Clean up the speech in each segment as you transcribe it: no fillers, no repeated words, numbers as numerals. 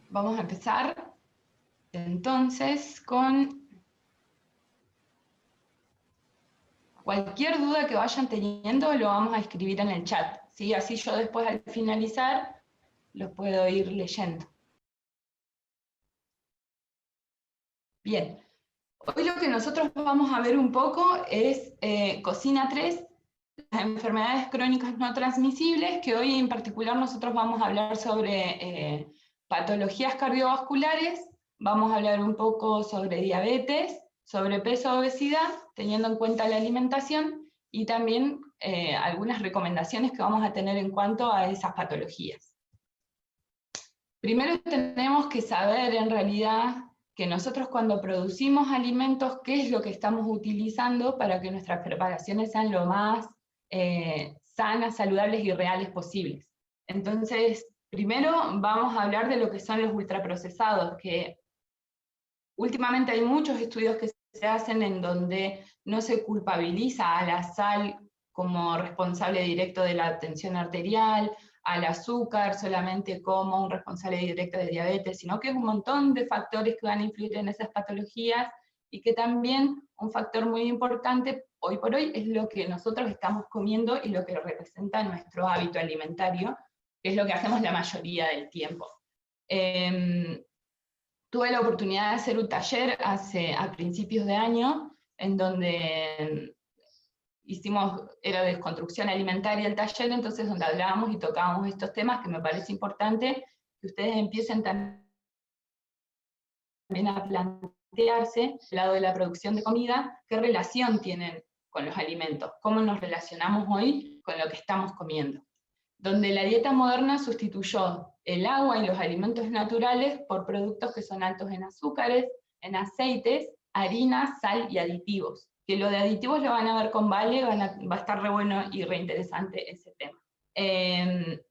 Vamos a empezar entonces con cualquier duda que vayan teniendo, lo vamos a escribir en el chat, ¿sí? Así yo después al finalizar los puedo ir leyendo. Bien, hoy lo que nosotros vamos a ver un poco es Cocina 3, las enfermedades crónicas no transmisibles, que hoy en particular nosotros vamos a hablar sobre patologías cardiovasculares, vamos a hablar un poco sobre diabetes, sobrepeso, obesidad, teniendo en cuenta la alimentación, y también algunas recomendaciones que vamos a tener en cuanto a esas patologías. Primero tenemos que saber en realidad que nosotros cuando producimos alimentos, qué es lo que estamos utilizando para que nuestras preparaciones sean lo más sanas, saludables y reales posibles. Entonces, primero vamos a hablar de lo que son los ultraprocesados, que últimamente hay muchos estudios que se hacen en donde no se culpabiliza a la sal como responsable directo de la tensión arterial, al azúcar solamente como un responsable directo de diabetes, sino que es un montón de factores que van a influir en esas patologías y que también un factor muy importante hoy por hoy es lo que nosotros estamos comiendo y lo que representa nuestro hábito alimentario, que es lo que hacemos la mayoría del tiempo. Tuve la oportunidad de hacer un taller a principios de año, en donde era de construcción alimentaria el taller, entonces donde hablábamos y tocábamos estos temas que me parece importante que ustedes empiecen también a plantearse, al lado de la producción de comida, qué relación tienen con los alimentos, cómo nos relacionamos hoy con lo que estamos comiendo. Donde la dieta moderna sustituyó el agua y los alimentos naturales por productos que son altos en azúcares, en aceites, harinas, sal y aditivos. Que lo de aditivos lo van a ver con Vale, va a estar re bueno y re interesante ese tema.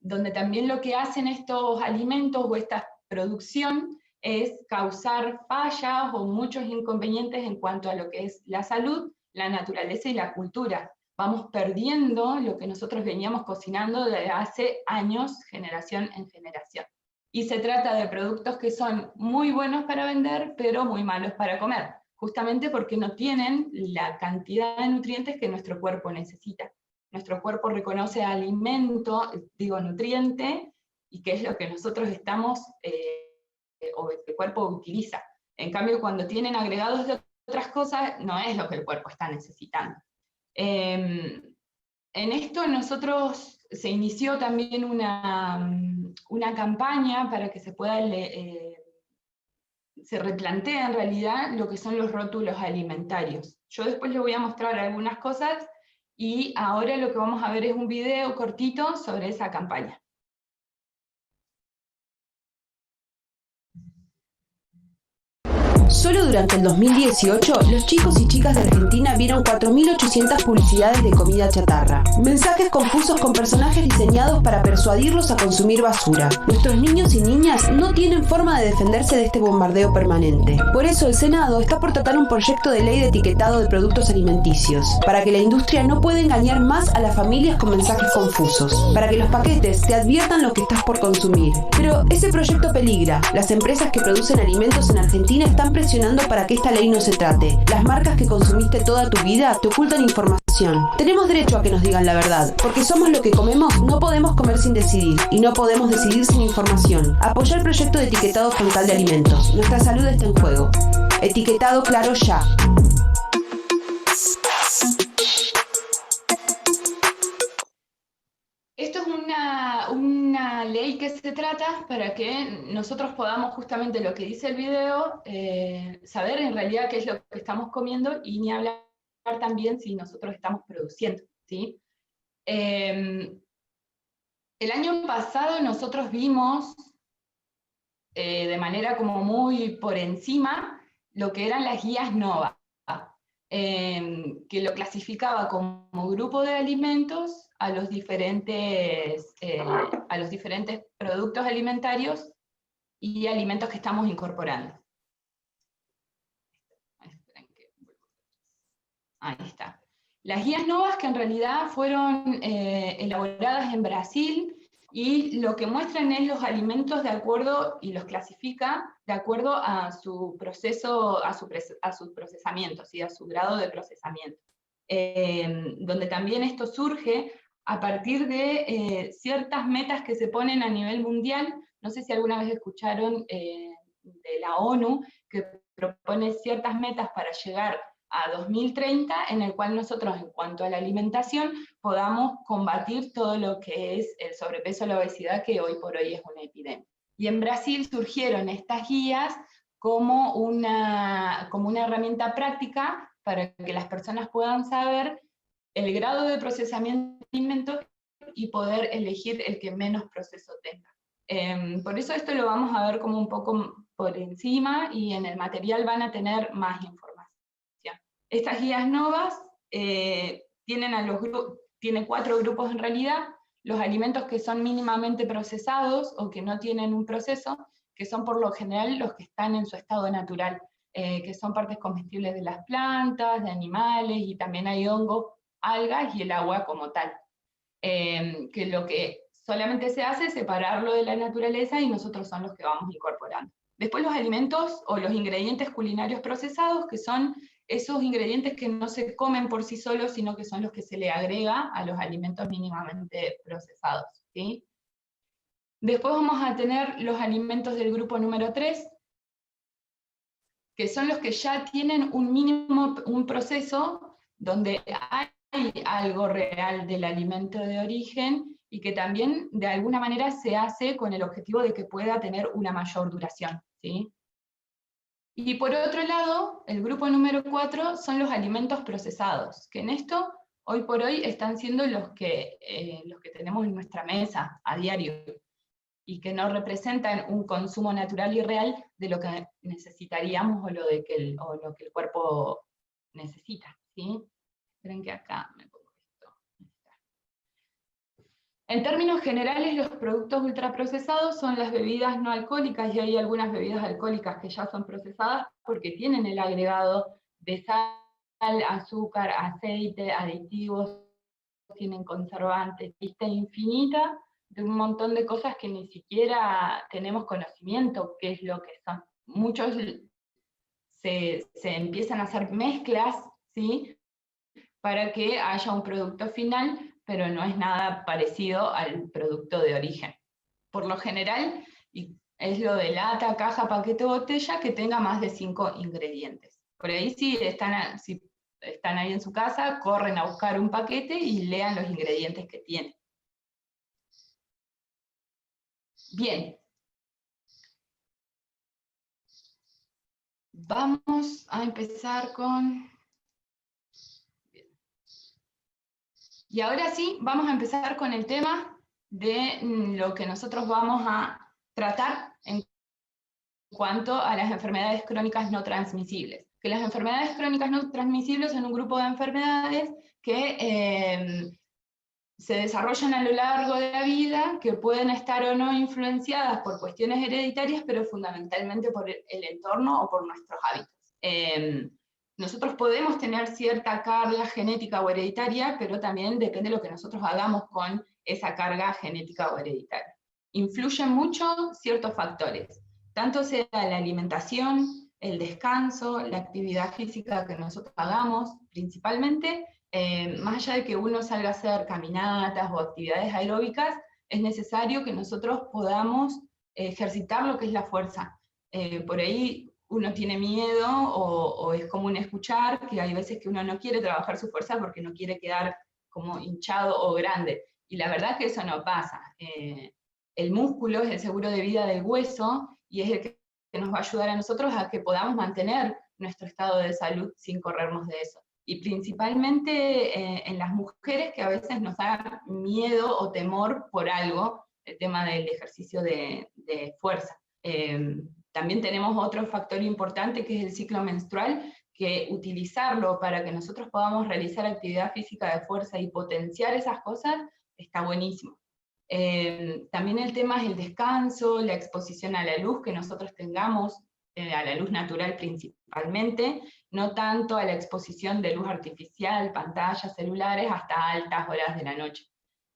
Donde también lo que hacen estos alimentos o esta producción es causar fallas o muchos inconvenientes en cuanto a lo que es la salud, la naturaleza y la cultura. Vamos perdiendo lo que nosotros veníamos cocinando desde hace años, generación en generación. Y se trata de productos que son muy buenos para vender, pero muy malos para comer, justamente porque no tienen la cantidad de nutrientes que nuestro cuerpo necesita. Nuestro cuerpo reconoce alimento, nutriente, y que es lo que nosotros estamos, o el cuerpo utiliza. En cambio, cuando tienen agregados de otras cosas, no es lo que el cuerpo está necesitando. En esto nosotros se inició también una campaña para que se pueda, se replantea en realidad lo que son los rótulos alimentarios. Yo después les voy a mostrar algunas cosas y ahora lo que vamos a ver es un video cortito sobre esa campaña. Solo durante el 2018, los chicos y chicas de Argentina vieron 4.800 publicidades de comida chatarra. Mensajes confusos con personajes diseñados para persuadirlos a consumir basura. Nuestros niños y niñas no tienen forma de defenderse de este bombardeo permanente. Por eso el Senado está por tratar un proyecto de ley de etiquetado de productos alimenticios, para que la industria no pueda engañar más a las familias con mensajes confusos, para que los paquetes te adviertan lo que estás por consumir. Pero ese proyecto peligra. Las empresas que producen alimentos en Argentina están presionando para que esta ley no se trate. Las marcas que consumiste toda tu vida te ocultan información. Tenemos derecho a que nos digan la verdad, porque somos lo que comemos, no podemos comer sin decidir, y no podemos decidir sin información. Apoya el proyecto de etiquetado frontal de alimentos. Nuestra salud está en juego. Etiquetado claro ya. Esto es una ley que se trata para que nosotros podamos, justamente lo que dice el video, saber en realidad qué es lo que estamos comiendo y ni hablar también si nosotros estamos produciendo, ¿sí? El año pasado nosotros vimos de manera como muy por encima lo que eran las guías NOVA, que lo clasificaba como grupo de alimentos a los diferentes productos alimentarios y alimentos que estamos incorporando. Ahí está. Las guías NOVA, que en realidad fueron elaboradas en Brasil y lo que muestran es los alimentos de acuerdo, y los clasifica de acuerdo a su proceso, a su procesamiento, ¿sí? A su grado de procesamiento. Donde también esto surge a partir de ciertas metas que se ponen a nivel mundial. No sé si alguna vez escucharon de la ONU, que propone ciertas metas para llegar a 2030, en el cual nosotros, en cuanto a la alimentación, podamos combatir todo lo que es el sobrepeso o la obesidad, que hoy por hoy es una epidemia. Y en Brasil surgieron estas guías como una herramienta práctica para que las personas puedan saber el grado de procesamiento de alimentos y poder elegir el que menos proceso tenga. Por eso esto lo vamos a ver como un poco por encima, y en el material van a tener más información. Estas guías novas tienen 4 grupos en realidad: los alimentos que son mínimamente procesados o que no tienen un proceso, que son por lo general los que están en su estado natural, que son partes comestibles de las plantas, de animales, y también hay hongos, algas y el agua como tal. Que lo que solamente se hace es separarlo de la naturaleza, y nosotros son los que vamos incorporando. Después los alimentos o los ingredientes culinarios procesados, que son esos ingredientes que no se comen por sí solos, sino que son los que se le agrega a los alimentos mínimamente procesados, ¿sí? Después vamos a tener los alimentos del grupo número 3, que son los que ya tienen un proceso donde hay algo real del alimento de origen, y que también de alguna manera se hace con el objetivo de que pueda tener una mayor duración, ¿sí? Y por otro lado, el grupo número 4 son los alimentos procesados, que en esto, hoy por hoy, están siendo los que tenemos en nuestra mesa a diario, y que no representan un consumo natural y real de lo que necesitaríamos o lo que el cuerpo necesita, ¿sí? Esperen que acá me pongo esto. En términos generales, los productos ultraprocesados son las bebidas no alcohólicas, y hay algunas bebidas alcohólicas que ya son procesadas porque tienen el agregado de sal, azúcar, aceite, aditivos, tienen conservantes, lista infinita de un montón de cosas que ni siquiera tenemos conocimiento qué es lo que son. Muchos se empiezan a hacer mezclas, ¿sí?, para que haya un producto final, pero no es nada parecido al producto de origen. Por lo general, es lo de lata, caja, paquete o botella que tenga más de 5 ingredientes. Por ahí si están ahí en su casa, corren a buscar un paquete y lean los ingredientes que tiene. Bien. Vamos a empezar con... Y ahora sí, vamos a empezar con el tema de lo que nosotros vamos a tratar en cuanto a las enfermedades crónicas no transmisibles. Que las enfermedades crónicas no transmisibles son un grupo de enfermedades que se desarrollan a lo largo de la vida, que pueden estar o no influenciadas por cuestiones hereditarias, pero fundamentalmente por el entorno o por nuestros hábitos. Nosotros podemos tener cierta carga genética o hereditaria, pero también depende de lo que nosotros hagamos con esa carga genética o hereditaria. Influyen mucho ciertos factores, tanto sea la alimentación, el descanso, la actividad física que nosotros hagamos, principalmente. Más allá de que uno salga a hacer caminatas o actividades aeróbicas, es necesario que nosotros podamos ejercitar lo que es la fuerza. Por ahí uno tiene miedo, o es común escuchar que hay veces que uno no quiere trabajar su fuerza porque no quiere quedar como hinchado o grande, y la verdad es que eso no pasa. El músculo es el seguro de vida del hueso, y es el que nos va a ayudar a nosotros a que podamos mantener nuestro estado de salud sin corrernos de eso. Y principalmente en las mujeres, que a veces nos da miedo o temor por algo, el tema del ejercicio de fuerza. También tenemos otro factor importante, que es el ciclo menstrual, que utilizarlo para que nosotros podamos realizar actividad física de fuerza y potenciar esas cosas, está buenísimo. También el tema es el descanso, la exposición a la luz que nosotros tengamos, a la luz natural principalmente, no tanto a la exposición de luz artificial, pantallas, celulares, hasta altas horas de la noche.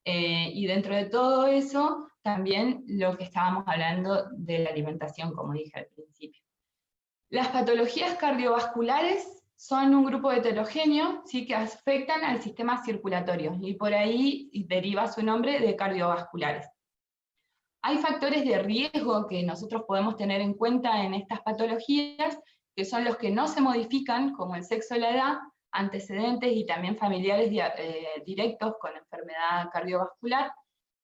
Y dentro de todo eso, también lo que estábamos hablando de la alimentación, como dije al principio. Las patologías cardiovasculares son un grupo heterogéneo, ¿sí?, que afectan al sistema circulatorio, y por ahí deriva su nombre de cardiovasculares. Hay factores de riesgo que nosotros podemos tener en cuenta en estas patologías, que son los que no se modifican, como el sexo, la edad, antecedentes y también familiares directos con enfermedad cardiovascular,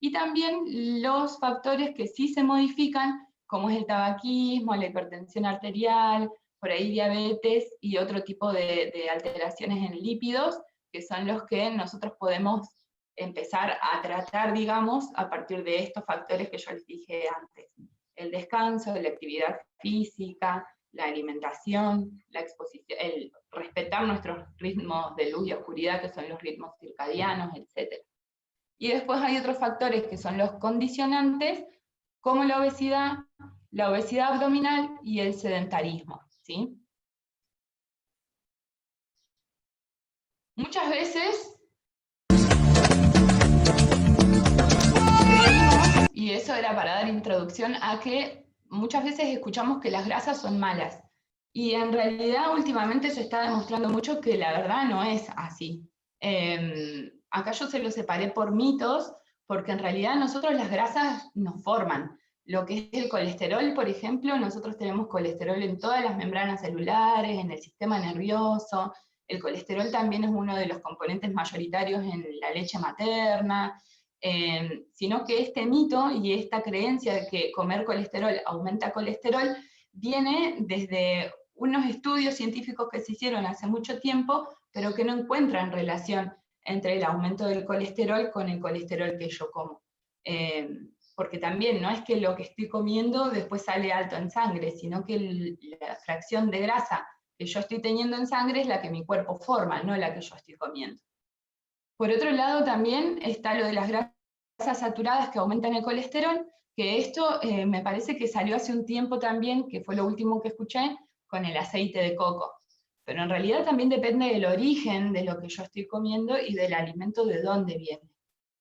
y también los factores que sí se modifican, como es el tabaquismo, la hipertensión arterial, por ahí diabetes y otro tipo de alteraciones en lípidos, que son los que nosotros podemos empezar a tratar, digamos, a partir de estos factores que yo les dije antes. El descanso, la actividad física, la alimentación, la exposición, el respetar nuestros ritmos de luz y oscuridad, que son los ritmos circadianos, etc. Y después hay otros factores que son los condicionantes, como la obesidad abdominal y el sedentarismo, ¿sí? Muchas veces, y eso era para dar introducción a que muchas veces escuchamos que las grasas son malas, y en realidad últimamente se está demostrando mucho que la verdad no es así. Acá yo se lo separé por mitos, porque en realidad nosotros las grasas nos forman. Lo que es el colesterol, por ejemplo, nosotros tenemos colesterol en todas las membranas celulares, en el sistema nervioso. El colesterol también es uno de los componentes mayoritarios en la leche materna, sino que este mito y esta creencia de que comer colesterol aumenta colesterol viene desde unos estudios científicos que se hicieron hace mucho tiempo, pero que no encuentran relación entre el aumento del colesterol con el colesterol que yo como. Porque también no es que lo que estoy comiendo después sale alto en sangre, sino que la fracción de grasa que yo estoy teniendo en sangre es la que mi cuerpo forma, no la que yo estoy comiendo. Por otro lado también está lo de las grasas saturadas que aumentan el colesterol, que esto me parece que salió hace un tiempo también, que fue lo último que escuché, con el aceite de coco. Pero en realidad también depende del origen de lo que yo estoy comiendo y del alimento de dónde viene.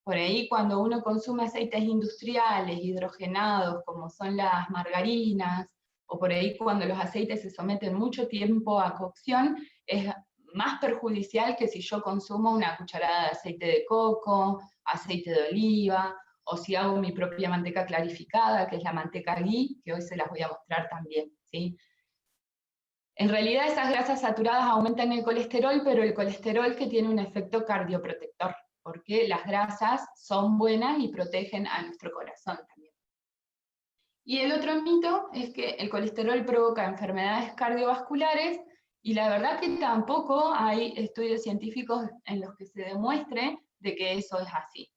Por ahí cuando uno consume aceites industriales, hidrogenados, como son las margarinas, o por ahí cuando los aceites se someten mucho tiempo a cocción, es más perjudicial que si yo consumo una cucharada de aceite de coco, aceite de oliva, o si hago mi propia manteca clarificada, que es la manteca ghee, que hoy se las voy a mostrar también, ¿sí? En realidad esas grasas saturadas aumentan el colesterol, pero el colesterol que tiene un efecto cardioprotector, porque las grasas son buenas y protegen a nuestro corazón también. Y el otro mito es que el colesterol provoca enfermedades cardiovasculares, y la verdad que tampoco hay estudios científicos en los que se demuestre de que eso es así.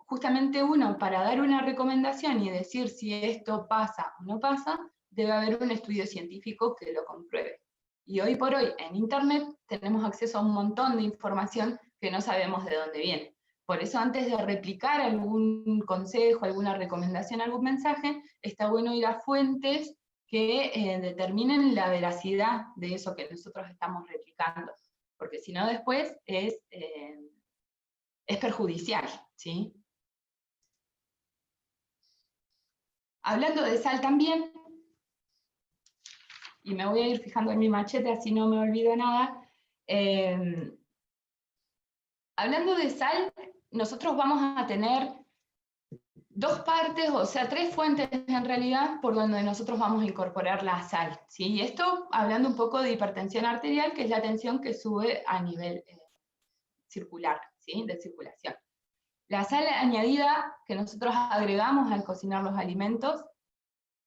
Justamente uno, para dar una recomendación y decir si esto pasa o no pasa, debe haber un estudio científico que lo compruebe. Y hoy por hoy en Internet tenemos acceso a un montón de información que no sabemos de dónde viene. Por eso antes de replicar algún consejo, alguna recomendación, algún mensaje, está bueno ir a fuentes que determinen la veracidad de eso que nosotros estamos replicando, porque si no después es perjudicial, ¿sí? Hablando de sal también, y me voy a ir fijando en mi machete así no me olvido nada, hablando de sal, nosotros vamos a tener dos partes, o sea, tres fuentes en realidad, por donde nosotros vamos a incorporar la sal, ¿sí? Y esto hablando un poco de hipertensión arterial, que es la tensión que sube a nivel circular, ¿sí? De circulación. La sal añadida que nosotros agregamos al cocinar los alimentos,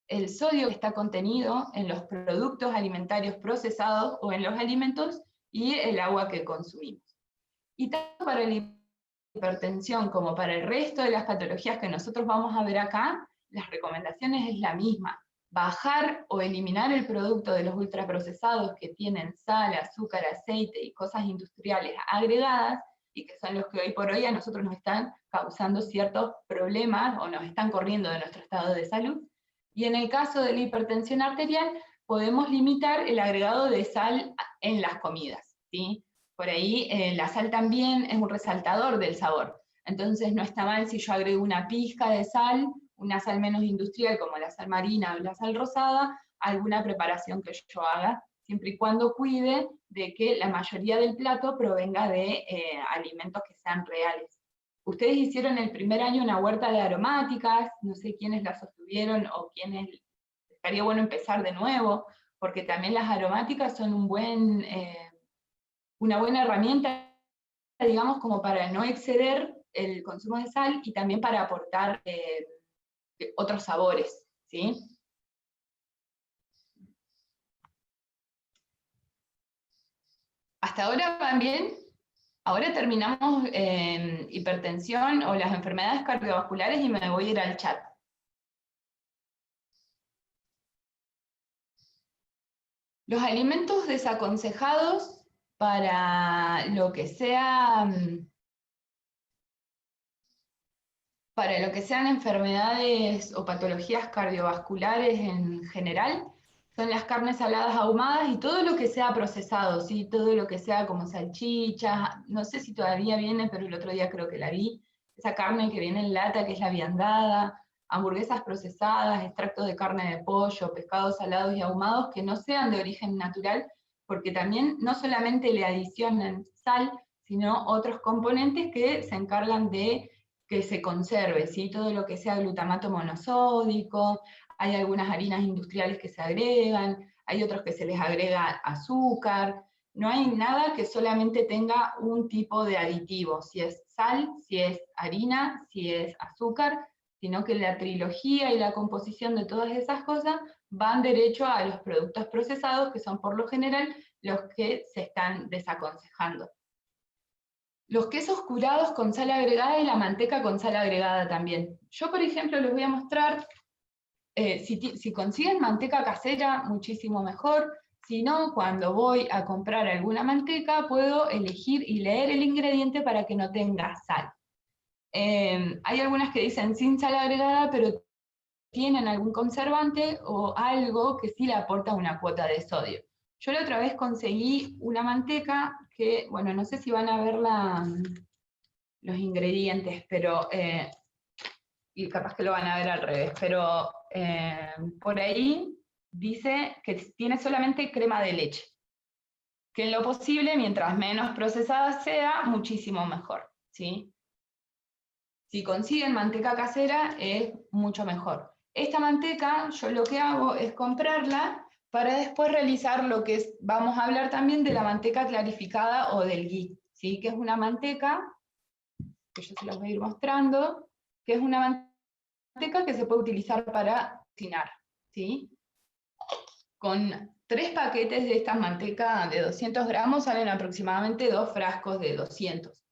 el sodio que está contenido en los productos alimentarios procesados o en los alimentos, y el agua que consumimos. Y tanto para la hipertensión como para el resto de las patologías que nosotros vamos a ver acá, las recomendaciones es la misma: bajar o eliminar el producto de los ultraprocesados que tienen sal, azúcar, aceite y cosas industriales agregadas, y que son los que hoy por hoy a nosotros nos están causando ciertos problemas o nos están corriendo de nuestro estado de salud. Y en el caso de la hipertensión arterial, podemos limitar el agregado de sal en las comidas, ¿sí? Por ahí la sal también es un resaltador del sabor. Entonces no está mal si yo agrego una pizca de sal, una sal menos industrial como la sal marina o la sal rosada, a alguna preparación que yo haga, siempre y cuando cuide de que la mayoría del plato provenga de alimentos que sean reales. Ustedes hicieron el primer año una huerta de aromáticas, no sé quiénes la sostuvieron o quiénes, estaría bueno empezar de nuevo, porque también las aromáticas son una buena herramienta, digamos, como para no exceder el consumo de sal y también para aportar otros sabores, ¿sí? ¿Hasta ahora van bien? Ahora terminamos hipertensión o las enfermedades cardiovasculares y me voy a ir al chat. Los alimentos desaconsejados para lo que sea, para lo que sean enfermedades o patologías cardiovasculares en general, son las carnes saladas ahumadas y todo lo que sea procesado, ¿sí? Todo lo que sea como salchichas, no sé si todavía viene, pero el otro día creo que la vi, esa carne que viene en lata, que es la viandada, hamburguesas procesadas, extractos de carne de pollo, pescados salados y ahumados que no sean de origen natural, porque también no solamente le adicionan sal, sino otros componentes que se encargan de que se conserve, ¿sí? Todo lo que sea glutamato monosódico, hay algunas harinas industriales que se agregan, hay otros que se les agrega azúcar, no hay nada que solamente tenga un tipo de aditivo, si es sal, si es harina, si es azúcar, sino que la trilogía y la composición de todas esas cosas van derecho a los productos procesados, que son por lo general los que se están desaconsejando. Los quesos curados con sal agregada y la manteca con sal agregada también. Yo, por ejemplo, les voy a mostrar, si consiguen manteca casera, muchísimo mejor. Si no, cuando voy a comprar alguna manteca, puedo elegir y leer el ingrediente para que no tenga sal. Hay algunas que dicen sin sal agregada, pero tienen algún conservante o algo que sí le aporta una cuota de sodio. Yo la otra vez conseguí una manteca que, bueno, no sé si van a ver los ingredientes, pero, y capaz que lo van a ver al revés, pero por ahí dice que tiene solamente crema de leche, que en lo posible, mientras menos procesada sea, muchísimo mejor, ¿sí? Si consiguen manteca casera, es mucho mejor. Esta manteca, yo lo que hago es comprarla para después realizar lo que es, vamos a hablar también de la manteca clarificada o del ghee, ¿sí? Que es una manteca, que yo se los voy a ir mostrando, que es una manteca que se puede utilizar para cocinar, ¿sí? Con 3 paquetes de esta manteca de 200 gramos salen aproximadamente 2 frascos de 200.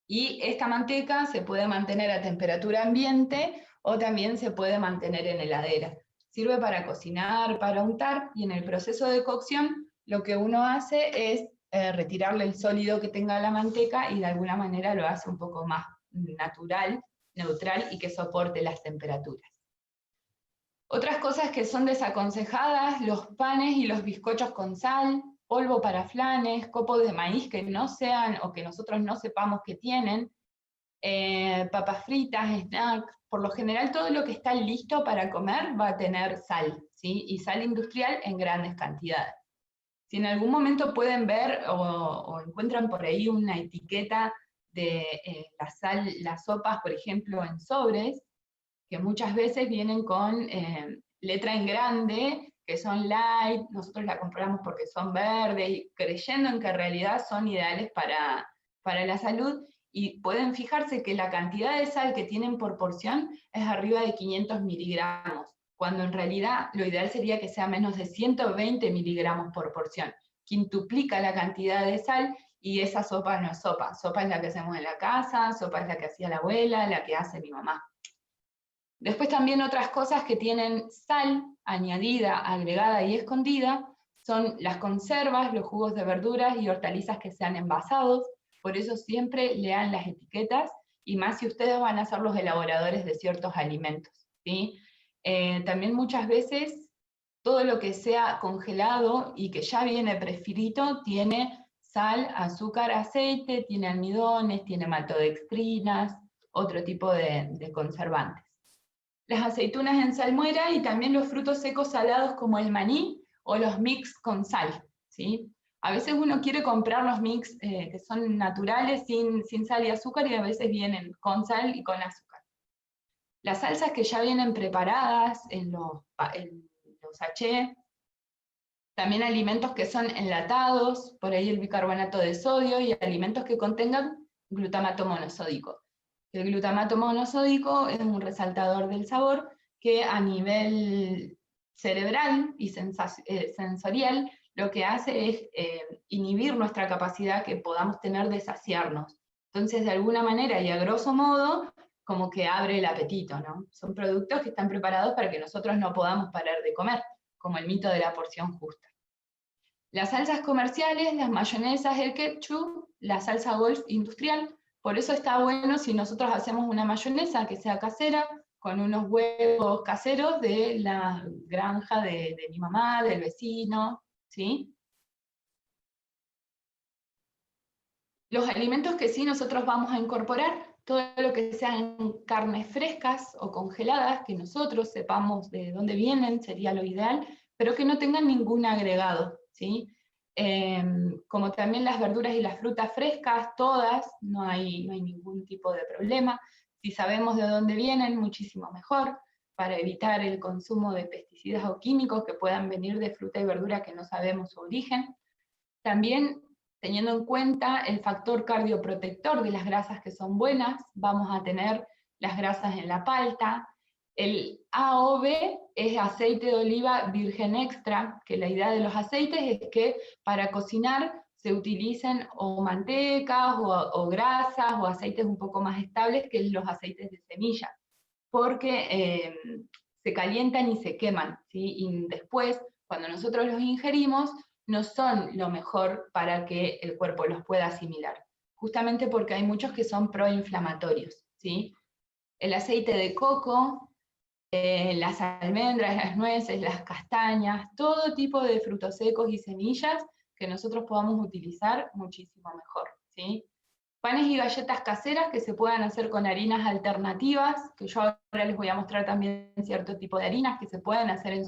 Y esta manteca se puede mantener a temperatura ambiente o también se puede mantener en heladera. Sirve para cocinar, para untar, y en el proceso de cocción lo que uno hace es retirarle el sólido que tenga la manteca y de alguna manera lo hace un poco más natural, neutral y que soporte las temperaturas. Otras cosas que son desaconsejadas, los panes y los bizcochos con sal, polvo para flanes, copos de maíz que no sean o que nosotros no sepamos que tienen, papas fritas, snacks, por lo general todo lo que está listo para comer va a tener sal, ¿sí? Y sal industrial en grandes cantidades. Si en algún momento pueden ver o encuentran por ahí una etiqueta de la sal, las sopas, por ejemplo, en sobres, que muchas veces vienen con letra en grande, que son light, nosotros la compramos porque son verdes, creyendo en que en realidad son ideales para la salud, y pueden fijarse que la cantidad de sal que tienen por porción es arriba de 500 miligramos, cuando en realidad lo ideal sería que sea menos de 120 miligramos por porción. Quintuplica la cantidad de sal, y esa sopa no es sopa. Sopa es la que hacemos en la casa, sopa es la que hacía la abuela, la que hace mi mamá. Después también otras cosas que tienen sal añadida, agregada y escondida son las conservas, los jugos de verduras y hortalizas que sean envasados. Por eso siempre lean las etiquetas, y más si ustedes van a ser los elaboradores de ciertos alimentos, ¿sí? También muchas veces todo lo que sea congelado y que ya viene prefrito tiene sal, azúcar, aceite, tiene almidones, tiene maltodextrinas, otro tipo de conservantes. Las aceitunas en salmuera y también los frutos secos salados como el maní o los mix con sal, ¿sí? A veces uno quiere comprar los mix que son naturales sin sal y azúcar, y a veces vienen con sal y con azúcar. Las salsas que ya vienen preparadas en los sachets, también alimentos que son enlatados, por ahí el bicarbonato de sodio, y alimentos que contengan glutamato monosódico. El glutamato monosódico es un resaltador del sabor que a nivel cerebral y sensorial lo que hace es inhibir nuestra capacidad que podamos tener de saciarnos. Entonces, de alguna manera y a grosso modo, como que abre el apetito, ¿no? Son productos que están preparados para que nosotros no podamos parar de comer, como el mito de la porción justa. Las salsas comerciales, las mayonesas, el ketchup, la salsa golf industrial. Por eso está bueno si nosotros hacemos una mayonesa que sea casera, con unos huevos caseros de la granja de mi mamá, del vecino, ¿sí? Los alimentos que sí nosotros vamos a incorporar, todo lo que sean carnes frescas o congeladas, que nosotros sepamos de dónde vienen, sería lo ideal, pero que no tengan ningún agregado, ¿sí? Como también las verduras y las frutas frescas, todas, no hay ningún tipo de problema. Si sabemos de dónde vienen, muchísimo mejor, para evitar el consumo de pesticidas o químicos que puedan venir de fruta y verdura que no sabemos su origen. También, teniendo en cuenta el factor cardioprotector de las grasas que son buenas, vamos a tener las grasas en la palta. El AOV es aceite de oliva virgen extra, que la idea de los aceites es que para cocinar se utilicen o mantecas o grasas o aceites un poco más estables que los aceites de semilla, porque se calientan y se queman, ¿sí? Y después, cuando nosotros los ingerimos, no son lo mejor para que el cuerpo los pueda asimilar, justamente porque hay muchos que son proinflamatorios, ¿sí? El aceite de coco, las almendras, las nueces, las castañas, todo tipo de frutos secos y semillas que nosotros podamos utilizar muchísimo mejor, ¿sí? Panes y galletas caseras que se puedan hacer con harinas alternativas, que yo ahora les voy a mostrar también cierto tipo de harinas que se pueden hacer en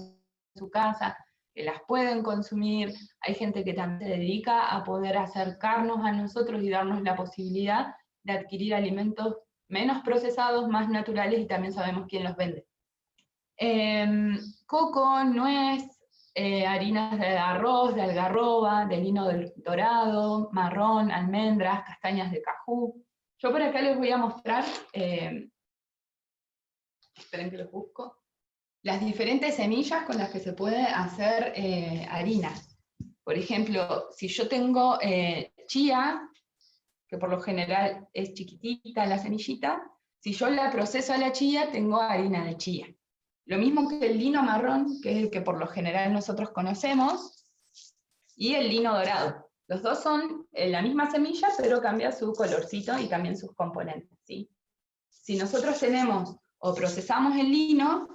su casa, que las pueden consumir. Hay gente que también se dedica a poder acercarnos a nosotros y darnos la posibilidad de adquirir alimentos menos procesados, más naturales, y también sabemos quién los vende. Coco, nuez, harinas de arroz, de algarroba, de lino dorado, marrón, almendras, castañas de cajú. Yo por acá les voy a mostrar, esperen que los busco, las diferentes semillas con las que se puede hacer harinas. Por ejemplo, si yo tengo chía, que por lo general es chiquitita la semillita, si yo la proceso a la chía, tengo harina de chía. Lo mismo que el lino marrón, que es el que por lo general nosotros conocemos, y el lino dorado. Los dos son la misma semilla, pero cambia su colorcito y también sus componentes, ¿sí? Si nosotros tenemos o procesamos el lino,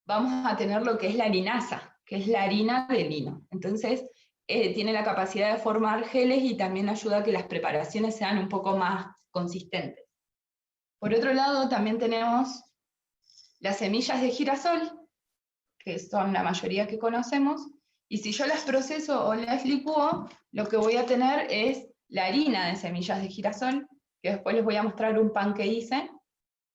vamos a tener lo que es la linaza, que es la harina de lino. Entonces, tiene la capacidad de formar geles y también ayuda a que las preparaciones sean un poco más consistentes. Por otro lado, también tenemos las semillas de girasol, que son la mayoría que conocemos, y si yo las proceso o las licúo, lo que voy a tener es la harina de semillas de girasol, que después les voy a mostrar un pan que hice,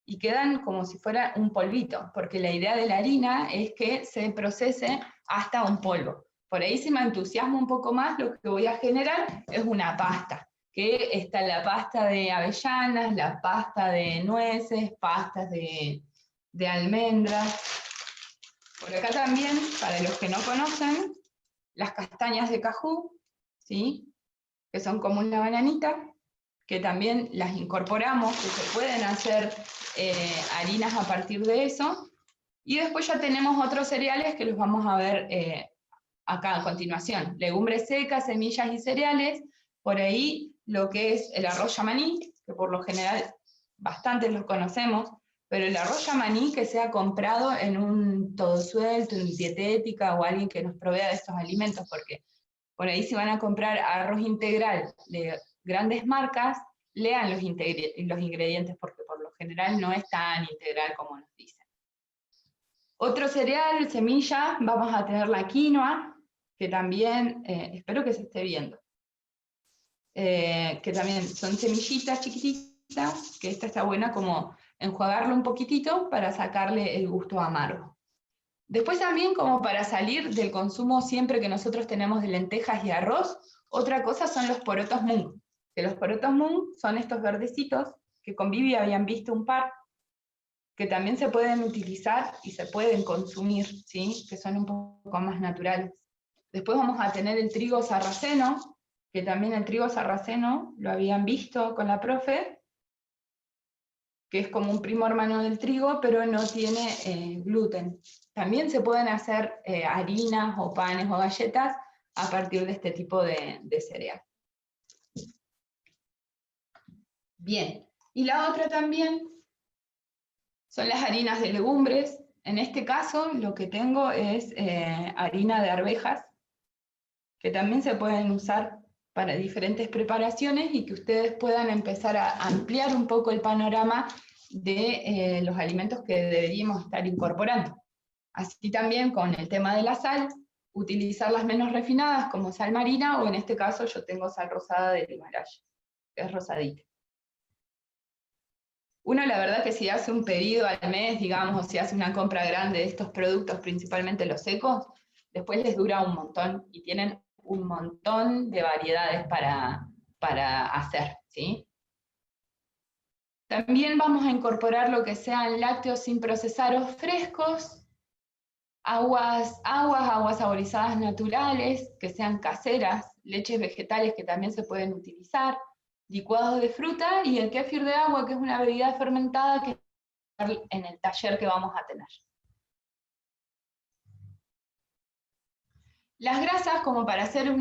y quedan como si fuera un polvito, porque la idea de la harina es que se procese hasta un polvo. Por ahí, si me entusiasmo un poco más, lo que voy a generar es una pasta, que está la pasta de avellanas, la pasta de nueces, pastas de almendras. Por acá también, para los que no conocen, las castañas de cajú, ¿sí? Que son como una bananita, que también las incorporamos, que se pueden hacer harinas a partir de eso. Y después ya tenemos otros cereales que los vamos a ver acá a continuación. Legumbres secas, semillas y cereales. Por ahí lo que es el arroz yamaní, que por lo general bastantes los conocemos, pero el arroz yamaní que sea comprado en un todo suelto, en dietética, o alguien que nos provea de estos alimentos, porque por ahí si van a comprar arroz integral de grandes marcas, lean los ingredientes, porque por lo general no es tan integral como nos dicen. Otro cereal, semilla, vamos a tener la quinoa, que también, espero que se esté viendo, que también son semillitas chiquititas, que esta está buena como enjuagarlo un poquitito para sacarle el gusto amargo. Después también, como para salir del consumo siempre que nosotros tenemos de lentejas y arroz, otra cosa son los porotos mung, que los porotos mung son estos verdecitos, que con Vivi habían visto un par, que también se pueden utilizar y se pueden consumir, ¿sí? Que son un poco más naturales. Después vamos a tener el trigo sarraceno, que también el trigo sarraceno lo habían visto con la profe, que es como un primo hermano del trigo, pero no tiene gluten. También se pueden hacer harinas o panes o galletas a partir de este tipo de cereal. Bien, y la otra también son las harinas de legumbres. En este caso lo que tengo es harina de arvejas, que también se pueden usar para diferentes preparaciones y que ustedes puedan empezar a ampliar un poco el panorama de los alimentos que deberíamos estar incorporando. Así también con el tema de la sal, utilizar las menos refinadas como sal marina, o en este caso yo tengo sal rosada del Himalaya, que es rosadita. Uno, la verdad que si hace un pedido al mes, digamos, o si hace una compra grande de estos productos, principalmente los secos, después les dura un montón y tienen un montón de variedades para hacer, ¿sí? También vamos a incorporar lo que sean lácteos sin procesar o frescos, aguas saborizadas naturales, que sean caseras, leches vegetales que también se pueden utilizar, licuados de fruta y el kéfir de agua, que es una bebida fermentada que en el taller que vamos a tener. Las grasas, como para hacer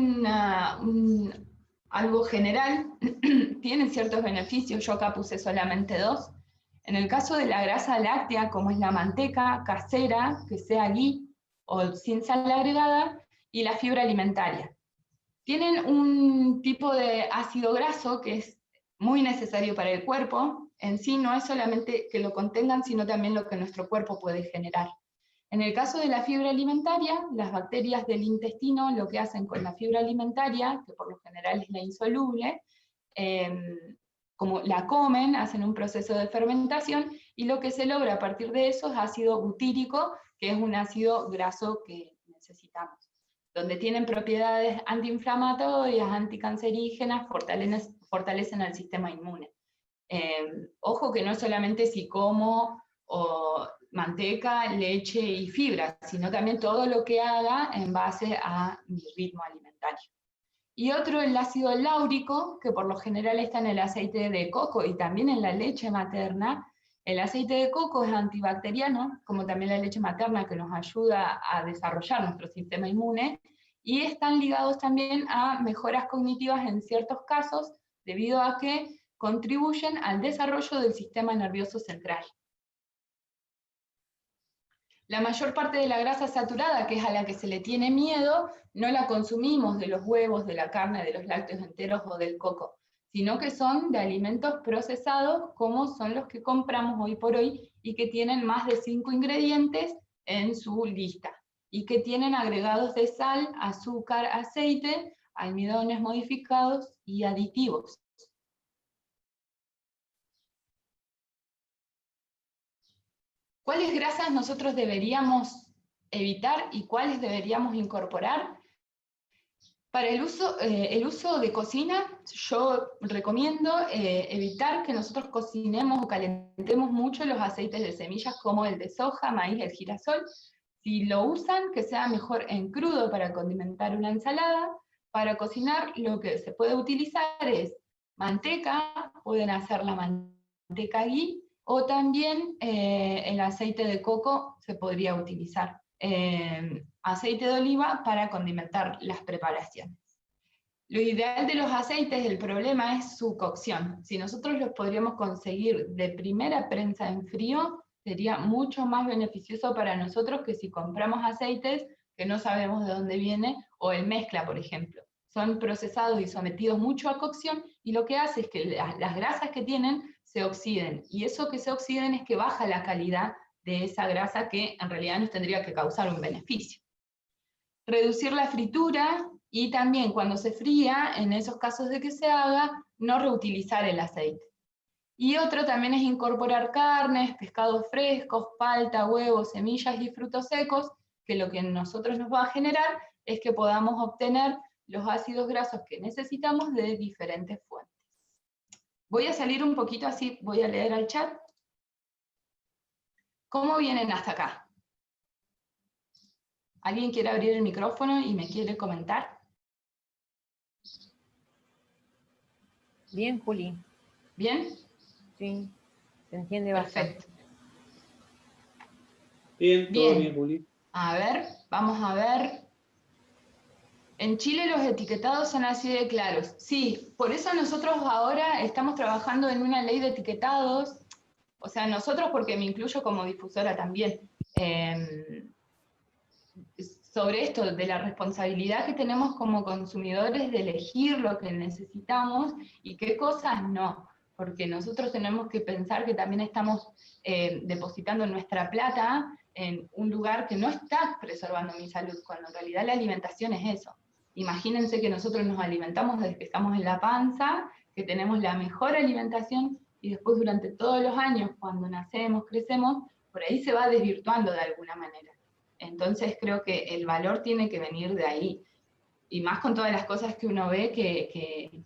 algo general, tienen ciertos beneficios, yo acá puse solamente 2. En el caso de la grasa láctea, como es la manteca casera, que sea ghee o sin sal agregada, y la fibra alimentaria. Tienen un tipo de ácido graso que es muy necesario para el cuerpo. En sí no es solamente que lo contengan, sino también lo que nuestro cuerpo puede generar. En el caso de la fibra alimentaria, las bacterias del intestino lo que hacen con la fibra alimentaria, que por lo general es la insoluble, como la comen, hacen un proceso de fermentación, y lo que se logra a partir de eso es ácido butírico, que es un ácido graso que necesitamos, donde tienen propiedades antiinflamatorias, anticancerígenas, fortalecen al sistema inmune. Ojo que no solamente si como manteca, leche y fibra, sino también todo lo que haga en base a mi ritmo alimentario. Y otro, el ácido láurico, que por lo general está en el aceite de coco y también en la leche materna. El aceite de coco es antibacteriano, como también la leche materna, que nos ayuda a desarrollar nuestro sistema inmune, y están ligados también a mejoras cognitivas en ciertos casos, debido a que contribuyen al desarrollo del sistema nervioso central. La mayor parte de la grasa saturada, que es a la que se le tiene miedo, no la consumimos de los huevos, de la carne, de los lácteos enteros o del coco, sino que son de alimentos procesados, como son los que compramos hoy por hoy, y que tienen más de 5 ingredientes en su lista, y que tienen agregados de sal, azúcar, aceite, almidones modificados y aditivos. ¿Cuáles grasas nosotros deberíamos evitar y cuáles deberíamos incorporar? Para el uso de cocina, yo recomiendo evitar que nosotros cocinemos o calentemos mucho los aceites de semillas, como el de soja, maíz, el girasol. Si lo usan, que sea mejor en crudo para condimentar una ensalada. Para cocinar, lo que se puede utilizar es manteca, pueden hacer la manteca ghee, o también el aceite de coco se podría utilizar. Aceite de oliva para condimentar las preparaciones. Lo ideal de los aceites, el problema es su cocción. Si nosotros los podríamos conseguir de primera prensa en frío, sería mucho más beneficioso para nosotros que si compramos aceites que no sabemos de dónde viene, o el mezcla, por ejemplo. son procesados y sometidos mucho a cocción, y lo que hace es que las grasas que tienen se oxiden, y eso que se oxiden es que baja la calidad de esa grasa que en realidad nos tendría que causar un beneficio. Reducir la fritura, y también cuando se fría, en esos casos de que se haga, no reutilizar el aceite. Y otro también es incorporar carnes, pescados frescos, palta, huevos, semillas y frutos secos, que lo que nosotros nos va a generar es que podamos obtener los ácidos grasos que necesitamos de diferentes fuentes. Voy a salir un poquito así, voy a leer al chat. ¿Cómo vienen hasta acá? ¿Alguien quiere abrir el micrófono y me quiere comentar? Bien, Juli. ¿Bien? Sí, se entiende Perfecto. bastante. Bien, todo bien, Juli. A ver, vamos a ver. En Chile los etiquetados son así de claros. Sí, por eso nosotros ahora estamos trabajando en una ley de etiquetados, o sea, nosotros porque me incluyo como difusora también, sobre esto de la responsabilidad que tenemos como consumidores de elegir lo que necesitamos y qué cosas no, porque nosotros tenemos que pensar que también estamos depositando nuestra plata en un lugar que no está preservando mi salud, cuando en realidad la alimentación es eso. Imagínense que nosotros nos alimentamos desde que estamos en la panza, que tenemos la mejor alimentación, y después durante todos los años, cuando nacemos, crecemos, por ahí se va desvirtuando de alguna manera. Entonces creo que el valor tiene que venir de ahí, y más con todas las cosas que uno ve que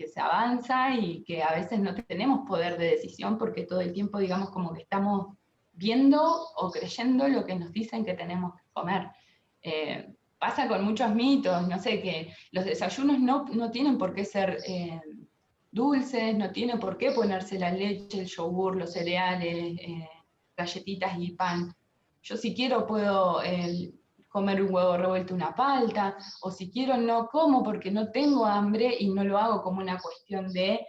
se avanza y que a veces no tenemos poder de decisión porque todo el tiempo, digamos, como que estamos viendo o creyendo lo que nos dicen que tenemos que comer. Pasa con muchos mitos, no sé, que los desayunos no tienen por qué ser dulces, no tienen por qué ponerse la leche, el yogur, los cereales, galletitas y pan. Yo si quiero puedo comer un huevo revuelto, una palta, o si quiero no como porque no tengo hambre y no lo hago como una cuestión de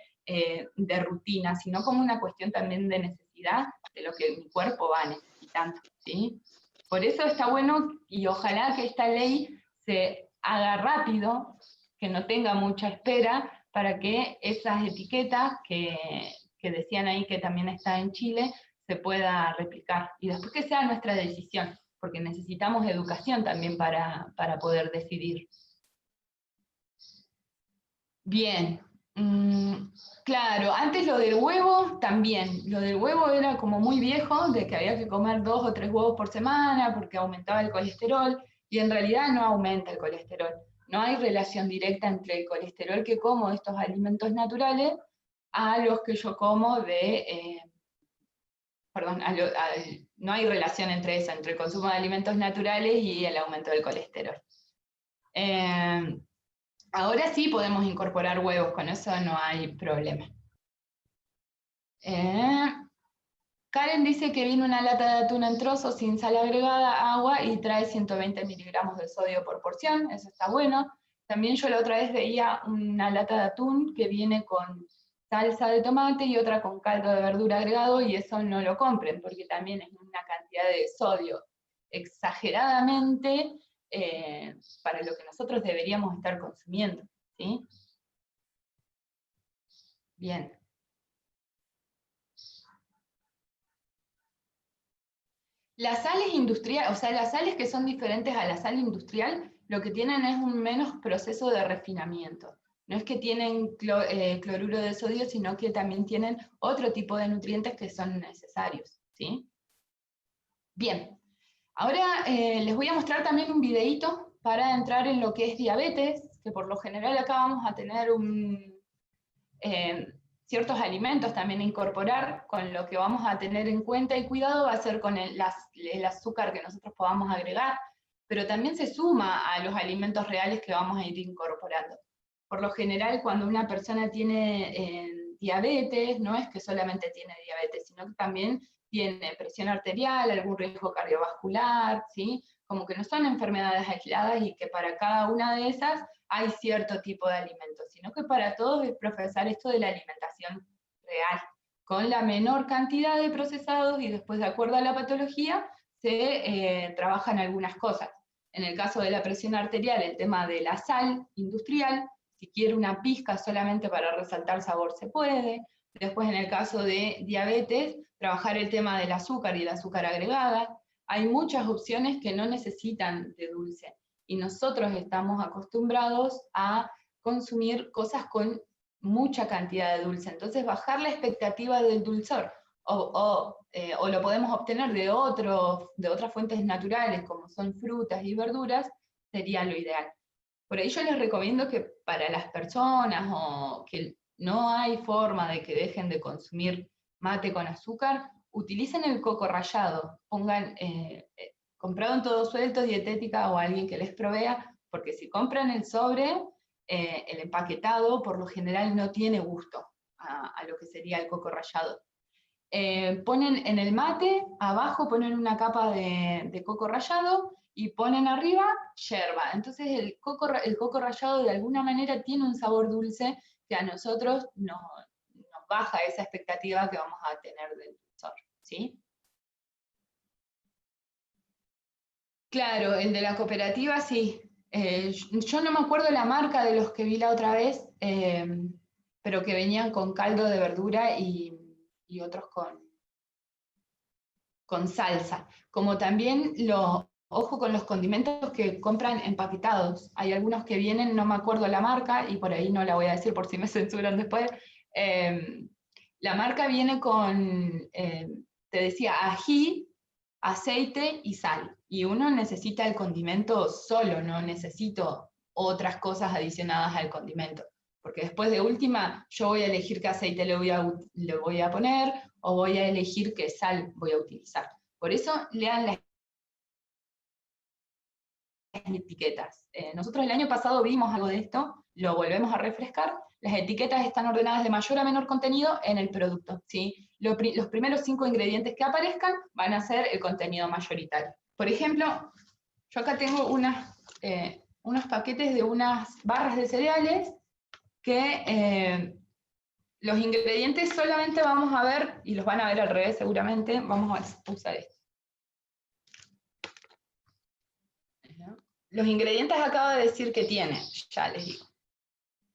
rutina, sino como una cuestión también de necesidad de lo que mi cuerpo va necesitando, ¿sí? Por eso está bueno, y ojalá que esta ley se haga rápido, que no tenga mucha espera, para que esas etiquetas que decían ahí que también está en Chile, se pueda replicar, y después que sea nuestra decisión, porque necesitamos educación también para poder decidir. Bien, claro, antes lo del huevo también, lo del huevo era como muy viejo, de que había que comer 2 o 3 huevos por semana porque aumentaba el colesterol, y en realidad no aumenta el colesterol. No hay relación directa entre el colesterol que como de estos alimentos naturales a los que yo como de... no hay relación entre eso, entre el consumo de alimentos naturales y el aumento del colesterol. Ahora sí podemos incorporar huevos, con eso no hay problema. Karen dice que viene una lata de atún en trozos sin sal agregada, agua, y trae 120 miligramos de sodio por porción, eso está bueno. También yo la otra vez veía una lata de atún que viene con salsa de tomate y otra con caldo de verdura agregado, y eso no lo compren, porque también es una cantidad de sodio exageradamente para lo que nosotros deberíamos estar consumiendo, ¿sí? Bien. Las sales industriales, o sea, las sales que son diferentes a la sal industrial, lo que tienen es un menos proceso de refinamiento. No es que tienen cloruro de sodio, sino que también tienen otro tipo de nutrientes que son necesarios, ¿sí? Bien, ahora les voy a mostrar también un videíto para entrar en lo que es diabetes, que por lo general acá vamos a tener ciertos alimentos también a incorporar. Con lo que vamos a tener en cuenta y cuidado va a ser con el azúcar que nosotros podamos agregar, pero también se suma a los alimentos reales que vamos a ir incorporando. Por lo general, cuando una persona tiene diabetes, no es que solamente tiene diabetes, sino que también tiene presión arterial, algún riesgo cardiovascular, ¿sí? Como que no son enfermedades aisladas y que para cada una de esas hay cierto tipo de alimentos, sino que para todos es profesar esto de la alimentación real, con la menor cantidad de procesados, y después de acuerdo a la patología se trabajan algunas cosas. En el caso de la presión arterial, el tema de la sal industrial, si quiere una pizca solamente para resaltar sabor se puede. Después en el caso de diabetes, trabajar el tema del azúcar y el azúcar agregada. Hay muchas opciones que no necesitan de dulce. Y nosotros estamos acostumbrados a consumir cosas con mucha cantidad de dulce. Entonces bajar la expectativa del dulzor, o lo podemos obtener de otras fuentes naturales, como son frutas y verduras, sería lo ideal. Por ahí yo les recomiendo que para las personas o que no hay forma de que dejen de consumir mate con azúcar, utilicen el coco rallado, pongan comprado en todo suelto, dietética o alguien que les provea, porque si compran el sobre, el empaquetado por lo general no tiene gusto a lo que sería el coco rallado. Ponen en el mate, abajo ponen una capa de coco rallado y ponen arriba yerba. Entonces el coco rallado de alguna manera tiene un sabor dulce que a nosotros nos baja esa expectativa que vamos a tener del dulzor, ¿sí? Claro, el de la cooperativa sí. Yo no me acuerdo la marca de los que vi la otra vez, pero que venían con caldo de verdura y otros con salsa. Como también ojo con los condimentos que compran empaquetados. Hay algunos que vienen, no me acuerdo la marca, y por ahí no la voy a decir por si me censuran después. La marca viene con, te decía, ají, aceite y sal. Y uno necesita el condimento solo, no necesito otras cosas adicionadas al condimento. Porque después de última, yo voy a elegir qué aceite le voy a poner, o voy a elegir qué sal voy a utilizar. Por eso lean las etiquetas. Nosotros el año pasado vimos algo de esto, lo volvemos a refrescar. Las etiquetas están ordenadas de mayor a menor contenido en el producto, ¿sí? Los primeros 5 ingredientes que aparezcan van a ser el contenido mayoritario. Por ejemplo, yo acá tengo unos paquetes de unas barras de cereales que los ingredientes solamente vamos a ver, y los van a ver al revés seguramente, vamos a usar esto. Los ingredientes acabo de decir que tiene, ya les digo.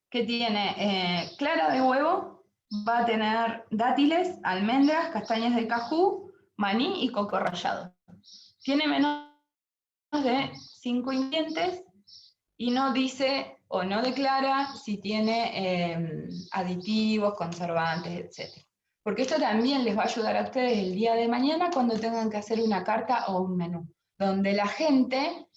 Que tiene clara de huevo, va a tener dátiles, almendras, castañas de cajú, maní y coco rallado. Tiene menos de 5 ingredientes y no dice o no declara si tiene aditivos, conservantes, etc. Porque esto también les va a ayudar a ustedes el día de mañana cuando tengan que hacer una carta o un menú, donde la gente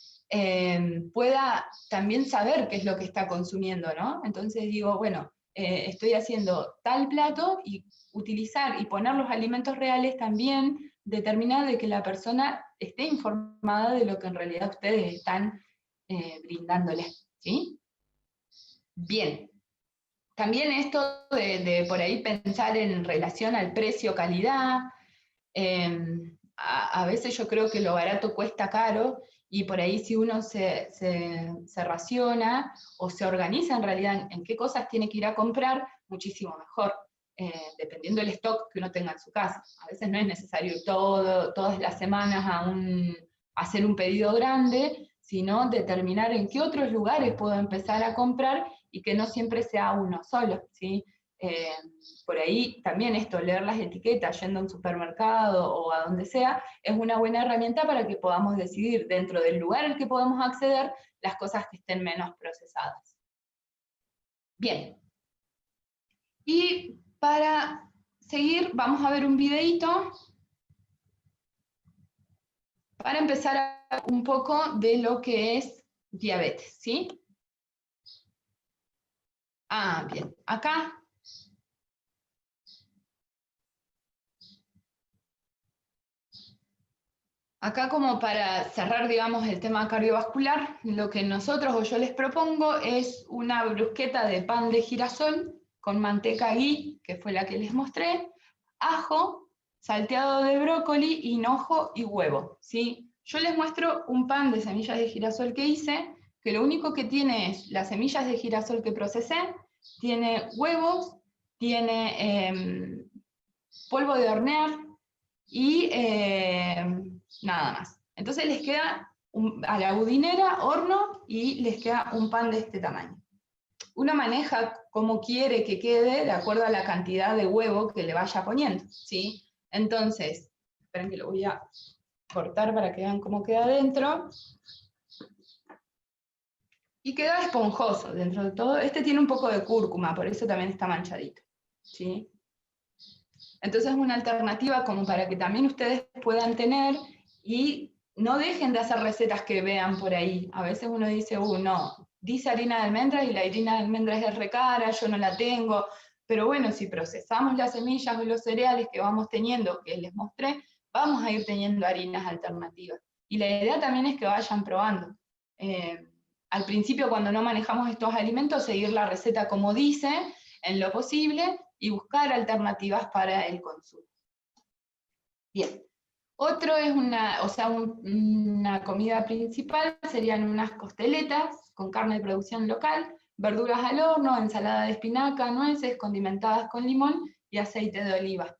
pueda también saber qué es lo que está consumiendo, ¿no? Entonces digo, bueno, estoy haciendo tal plato y utilizar y poner los alimentos reales también determina de que la persona esté informada de lo que en realidad ustedes están brindándoles, ¿sí? Bien. También esto de por ahí pensar en relación al precio-calidad, a veces yo creo que lo barato cuesta caro, y por ahí si uno se raciona o se organiza en realidad en qué cosas tiene que ir a comprar, muchísimo mejor, dependiendo del stock que uno tenga en su casa. A veces no es necesario ir todas las semanas a hacer un pedido grande, sino determinar en qué otros lugares puedo empezar a comprar y que no siempre sea uno solo, ¿sí? Por ahí también esto, leer las etiquetas yendo a un supermercado o a donde sea, es una buena herramienta para que podamos decidir dentro del lugar al que podemos acceder las cosas que estén menos procesadas. Bien. Y para seguir vamos a ver un videíto para empezar un poco de lo que es diabetes, ¿sí? Ah, bien. Acá como para cerrar, digamos, el tema cardiovascular, lo que nosotros o yo les propongo es una brusqueta de pan de girasol con manteca ghee, que fue la que les mostré, ajo, salteado de brócoli, hinojo y huevo, ¿sí? Yo les muestro un pan de semillas de girasol que hice, que lo único que tiene es las semillas de girasol que procesé, tiene huevos, tiene polvo de hornear y nada más. Entonces les queda a la budinera, horno, y les queda un pan de este tamaño. Uno maneja como quiere que quede de acuerdo a la cantidad de huevo que le vaya poniendo, ¿sí? Entonces, esperen que lo voy a cortar para que vean cómo queda adentro. Y queda esponjoso dentro de todo. Este tiene un poco de cúrcuma, por eso también está manchadito, ¿sí? Entonces es una alternativa como para que también ustedes puedan tener y no dejen de hacer recetas que vean por ahí. A veces uno dice, no, dice harina de almendras y la harina de almendras es re cara, yo no la tengo. Pero bueno, si procesamos las semillas o los cereales que vamos teniendo, que les mostré, vamos a ir teniendo harinas alternativas. Y la idea también es que vayan probando. Al principio, cuando no manejamos estos alimentos, seguir la receta como dice, en lo posible, y buscar alternativas para el consumo. Bien. Otro es una comida principal, serían unas costeletas con carne de producción local, verduras al horno, ensalada de espinaca, nueces, condimentadas con limón y aceite de oliva.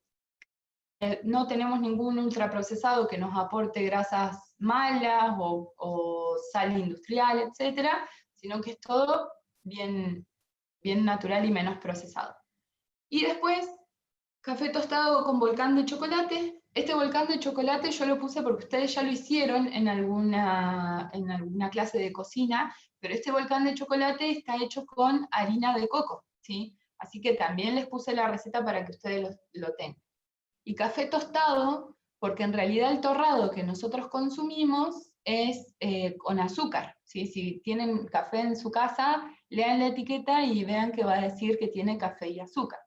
No tenemos ningún ultraprocesado que nos aporte grasas malas o sal industrial, etc., sino que es todo bien natural y menos procesado. Y después, café tostado con volcán de chocolate. Este volcán de chocolate yo lo puse porque ustedes ya lo hicieron en alguna clase de cocina, pero este volcán de chocolate está hecho con harina de coco, ¿sí? Así que también les puse la receta para que ustedes lo tengan. Y café tostado, porque en realidad el torrado que nosotros consumimos es con azúcar, ¿sí? Si tienen café en su casa, lean la etiqueta y vean que va a decir que tiene café y azúcar.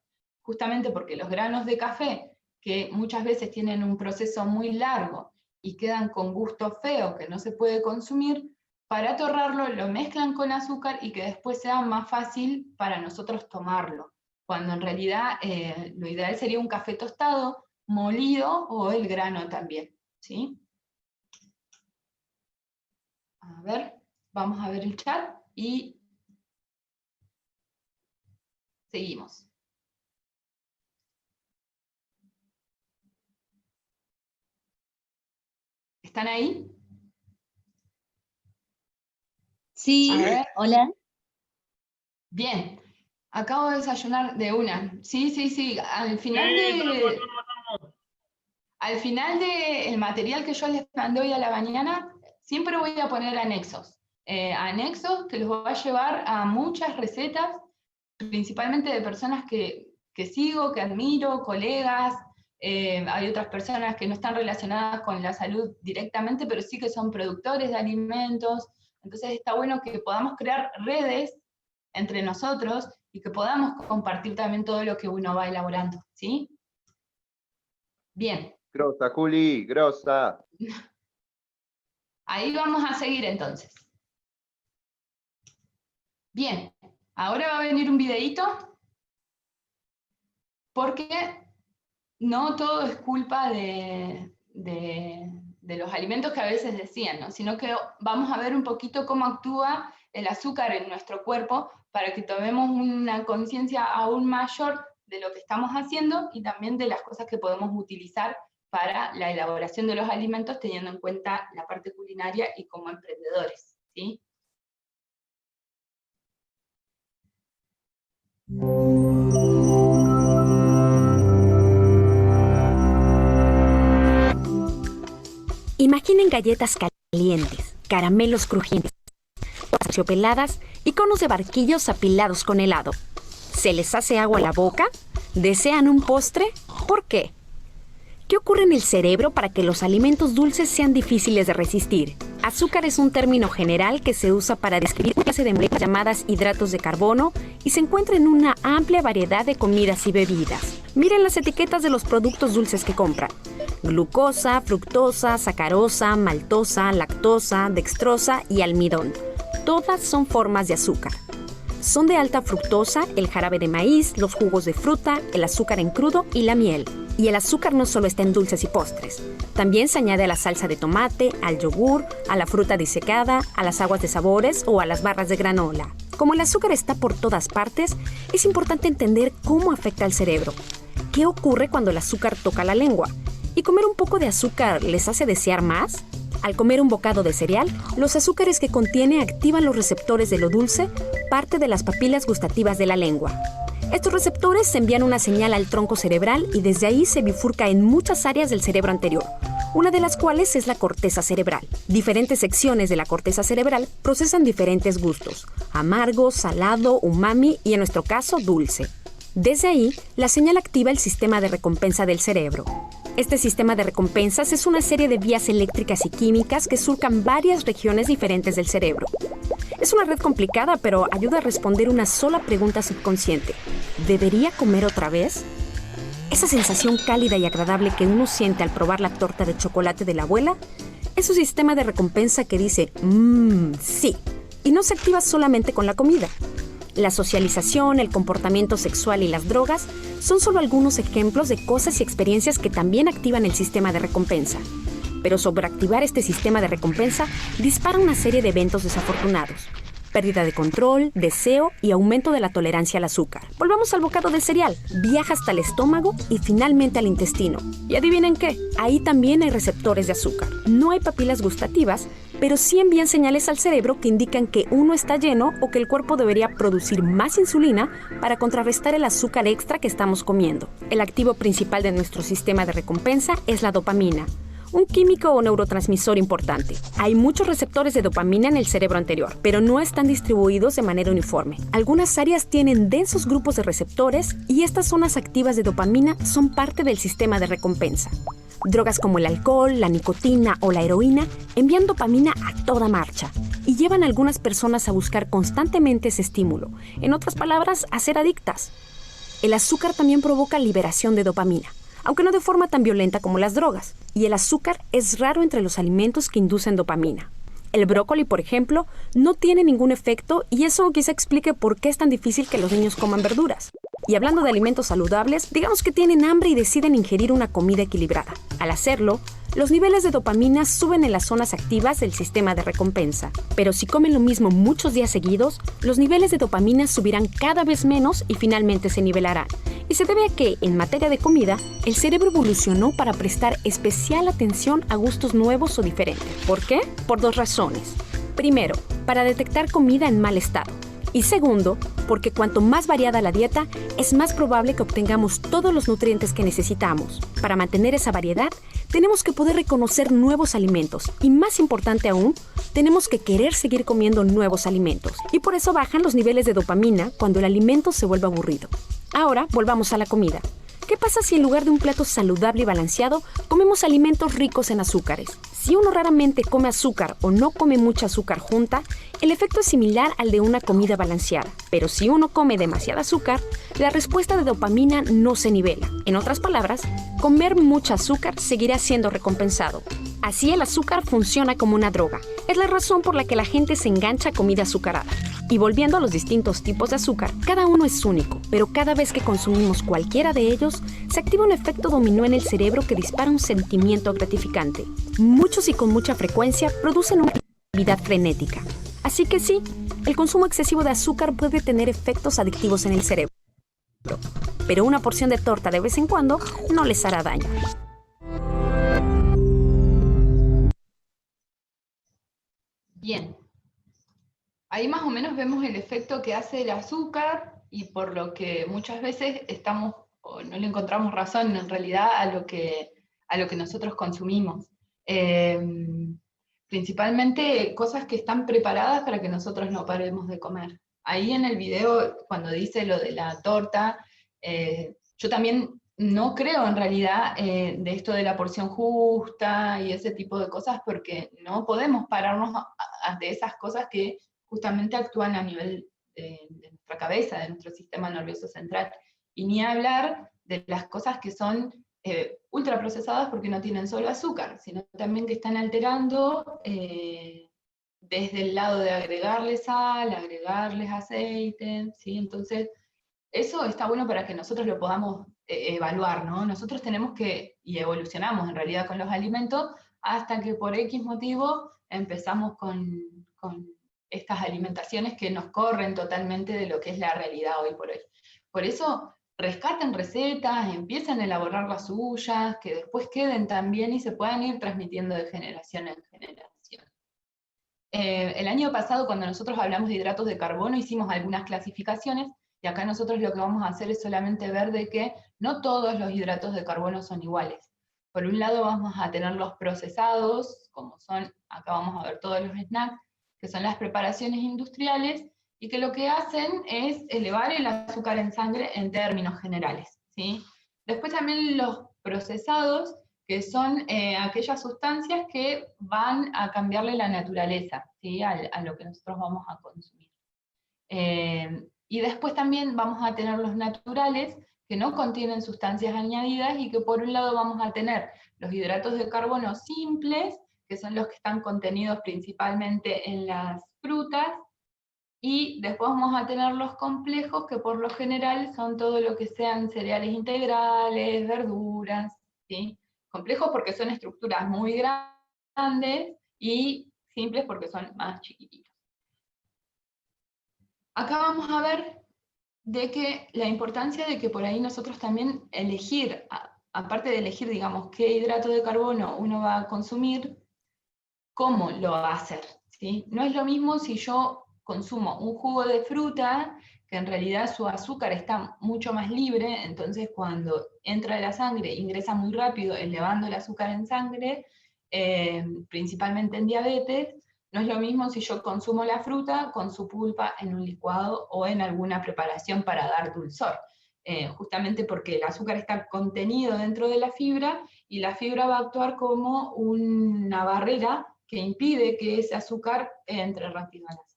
Justamente porque los granos de café, que muchas veces tienen un proceso muy largo y quedan con gusto feo que no se puede consumir, para torrarlo lo mezclan con azúcar y que después sea más fácil para nosotros tomarlo, cuando en realidad lo ideal sería un café tostado, molido o el grano también, ¿sí? A ver, vamos a ver el chat y seguimos. ¿Están ahí? Sí, hola. Bien, acabo de desayunar de una. Sí, al final del material que yo les mandé hoy a la mañana, siempre voy a poner anexos. Anexos que los voy a llevar a muchas recetas, principalmente de personas que sigo, que admiro, colegas. Hay otras personas que no están relacionadas con la salud directamente, pero sí que son productores de alimentos. Entonces está bueno que podamos crear redes entre nosotros y que podamos compartir también todo lo que uno va elaborando, ¿sí? Bien. Grosa, Juli, grosa. Ahí vamos a seguir entonces. Bien, ahora va a venir un videíto, porque no todo es culpa de los alimentos que a veces decían, ¿no? Sino que vamos a ver un poquito cómo actúa el azúcar en nuestro cuerpo para que tomemos una conciencia aún mayor de lo que estamos haciendo y también de las cosas que podemos utilizar para la elaboración de los alimentos, teniendo en cuenta la parte culinaria y como emprendedores, ¿sí? Imaginen galletas calientes, caramelos crujientes, terciopeladas y conos de barquillos apilados con helado. ¿Se les hace agua a la boca? ¿Desean un postre? ¿Por qué? ¿Qué ocurre en el cerebro para que los alimentos dulces sean difíciles de resistir? Azúcar es un término general que se usa para describir una clase de moléculas llamadas hidratos de carbono y se encuentra en una amplia variedad de comidas y bebidas. Miren las etiquetas de los productos dulces que compran. Glucosa, fructosa, sacarosa, maltosa, lactosa, dextrosa y almidón. Todas son formas de azúcar. Son de alta fructosa el jarabe de maíz, los jugos de fruta, el azúcar en crudo y la miel. Y el azúcar no solo está en dulces y postres. También se añade a la salsa de tomate, al yogur, a la fruta disecada, a las aguas de sabores o a las barras de granola. Como el azúcar está por todas partes, es importante entender cómo afecta al cerebro. ¿Qué ocurre cuando el azúcar toca la lengua? ¿Y comer un poco de azúcar les hace desear más? Al comer un bocado de cereal, los azúcares que contiene activan los receptores de lo dulce, parte de las papilas gustativas de la lengua. Estos receptores envían una señal al tronco cerebral y desde ahí se bifurca en muchas áreas del cerebro anterior, una de las cuales es la corteza cerebral. Diferentes secciones de la corteza cerebral procesan diferentes gustos: amargo, salado, umami y en nuestro caso dulce. Desde ahí, la señal activa el sistema de recompensa del cerebro. Este sistema de recompensas es una serie de vías eléctricas y químicas que surcan varias regiones diferentes del cerebro. Es una red complicada, pero ayuda a responder una sola pregunta subconsciente: ¿debería comer otra vez? Esa sensación cálida y agradable que uno siente al probar la torta de chocolate de la abuela es un sistema de recompensa que dice sí, y no se activa solamente con la comida. La socialización, el comportamiento sexual y las drogas son solo algunos ejemplos de cosas y experiencias que también activan el sistema de recompensa. Pero sobreactivar este sistema de recompensa dispara una serie de eventos desafortunados: pérdida de control, deseo y aumento de la tolerancia al azúcar. Volvamos al bocado de cereal. Viaja hasta el estómago y finalmente al intestino. ¿Y adivinen qué? Ahí también hay receptores de azúcar. No hay papilas gustativas, pero sí envían señales al cerebro que indican que uno está lleno o que el cuerpo debería producir más insulina para contrarrestar el azúcar extra que estamos comiendo. El activo principal de nuestro sistema de recompensa es la dopamina, un químico o neurotransmisor importante. Hay muchos receptores de dopamina en el cerebro anterior, pero no están distribuidos de manera uniforme. Algunas áreas tienen densos grupos de receptores y estas zonas activas de dopamina son parte del sistema de recompensa. Drogas como el alcohol, la nicotina o la heroína envían dopamina a toda marcha y llevan a algunas personas a buscar constantemente ese estímulo. En otras palabras, a ser adictas. El azúcar también provoca liberación de dopamina, aunque no de forma tan violenta como las drogas, y el azúcar es raro entre los alimentos que inducen dopamina. El brócoli, por ejemplo, no tiene ningún efecto y eso quizá explique por qué es tan difícil que los niños coman verduras. Y hablando de alimentos saludables, digamos que tienen hambre y deciden ingerir una comida equilibrada. Al hacerlo, los niveles de dopamina suben en las zonas activas del sistema de recompensa. Pero si comen lo mismo muchos días seguidos, los niveles de dopamina subirán cada vez menos y finalmente se nivelarán. Y se debe a que, en materia de comida, el cerebro evolucionó para prestar especial atención a gustos nuevos o diferentes. ¿Por qué? Por dos razones. Primero, para detectar comida en mal estado. Y segundo, porque cuanto más variada la dieta, es más probable que obtengamos todos los nutrientes que necesitamos. Para mantener esa variedad, tenemos que poder reconocer nuevos alimentos. Y más importante aún, tenemos que querer seguir comiendo nuevos alimentos. Y por eso bajan los niveles de dopamina cuando el alimento se vuelve aburrido. Ahora, volvamos a la comida. ¿Qué pasa si en lugar de un plato saludable y balanceado, comemos alimentos ricos en azúcares? Si uno raramente come azúcar o no come mucha azúcar junta, el efecto es similar al de una comida balanceada. Pero si uno come demasiada azúcar, la respuesta de dopamina no se nivela. En otras palabras, comer mucha azúcar seguirá siendo recompensado. Así el azúcar funciona como una droga. Es la razón por la que la gente se engancha a comida azucarada. Y volviendo a los distintos tipos de azúcar, cada uno es único, pero cada vez que consumimos cualquiera de ellos, se activa un efecto dominó en el cerebro que dispara un sentimiento gratificante. Muchos y con mucha frecuencia producen una actividad frenética. Así que sí, el consumo excesivo de azúcar puede tener efectos adictivos en el cerebro. Pero una porción de torta de vez en cuando no les hará daño. Bien. Ahí más o menos vemos el efecto que hace el azúcar y por lo que muchas veces estamos o no le encontramos razón en realidad a lo que nosotros consumimos. Principalmente cosas que están preparadas para que nosotros no paremos de comer. Ahí en el video, cuando dice lo de la torta, yo también no creo en realidad de esto de la porción justa y ese tipo de cosas, porque no podemos pararnos ante esas cosas que justamente actúan a nivel de nuestra cabeza, de nuestro sistema nervioso central. Y ni hablar de las cosas que son ultraprocesadas porque no tienen solo azúcar, sino también que están alterando desde el lado de agregarles sal, agregarles aceite, ¿sí? Entonces, eso está bueno para que nosotros lo podamos evaluar, ¿no? Nosotros tenemos que, y evolucionamos en realidad con los alimentos, hasta que por X motivo empezamos con estas alimentaciones que nos corren totalmente de lo que es la realidad hoy por hoy. Por eso rescaten recetas, empiecen a elaborar las suyas, que después queden también y se puedan ir transmitiendo de generación en generación. El año pasado, cuando nosotros hablamos de hidratos de carbono, hicimos algunas clasificaciones, y acá nosotros lo que vamos a hacer es solamente ver de que no todos los hidratos de carbono son iguales. Por un lado vamos a tener los procesados, como son, acá vamos a ver todos los snacks, que son las preparaciones industriales, y que lo que hacen es elevar el azúcar en sangre en términos generales, ¿sí? Después también los procesados, que son aquellas sustancias que van a cambiarle la naturaleza, ¿sí? a lo que nosotros vamos a consumir. Y después también vamos a tener los naturales, que no contienen sustancias añadidas, y que por un lado vamos a tener los hidratos de carbono simples, que son los que están contenidos principalmente en las frutas, y después vamos a tener los complejos, que por lo general son todo lo que sean cereales integrales, verduras, ¿sí? Complejos porque son estructuras muy grandes, y simples porque son más chiquititos. Acá vamos a ver de que la importancia de que por ahí nosotros también elegir, aparte de elegir, digamos, qué hidrato de carbono uno va a consumir, cómo lo va a hacer, ¿sí? No es lo mismo si yo consumo un jugo de fruta, que en realidad su azúcar está mucho más libre, entonces cuando entra a la sangre ingresa muy rápido, elevando el azúcar en sangre, principalmente en diabetes. No es lo mismo si yo consumo la fruta con su pulpa en un licuado o en alguna preparación para dar dulzor, justamente porque el azúcar está contenido dentro de la fibra, y la fibra va a actuar como una barrera que impide que ese azúcar entre rápido a la sangre.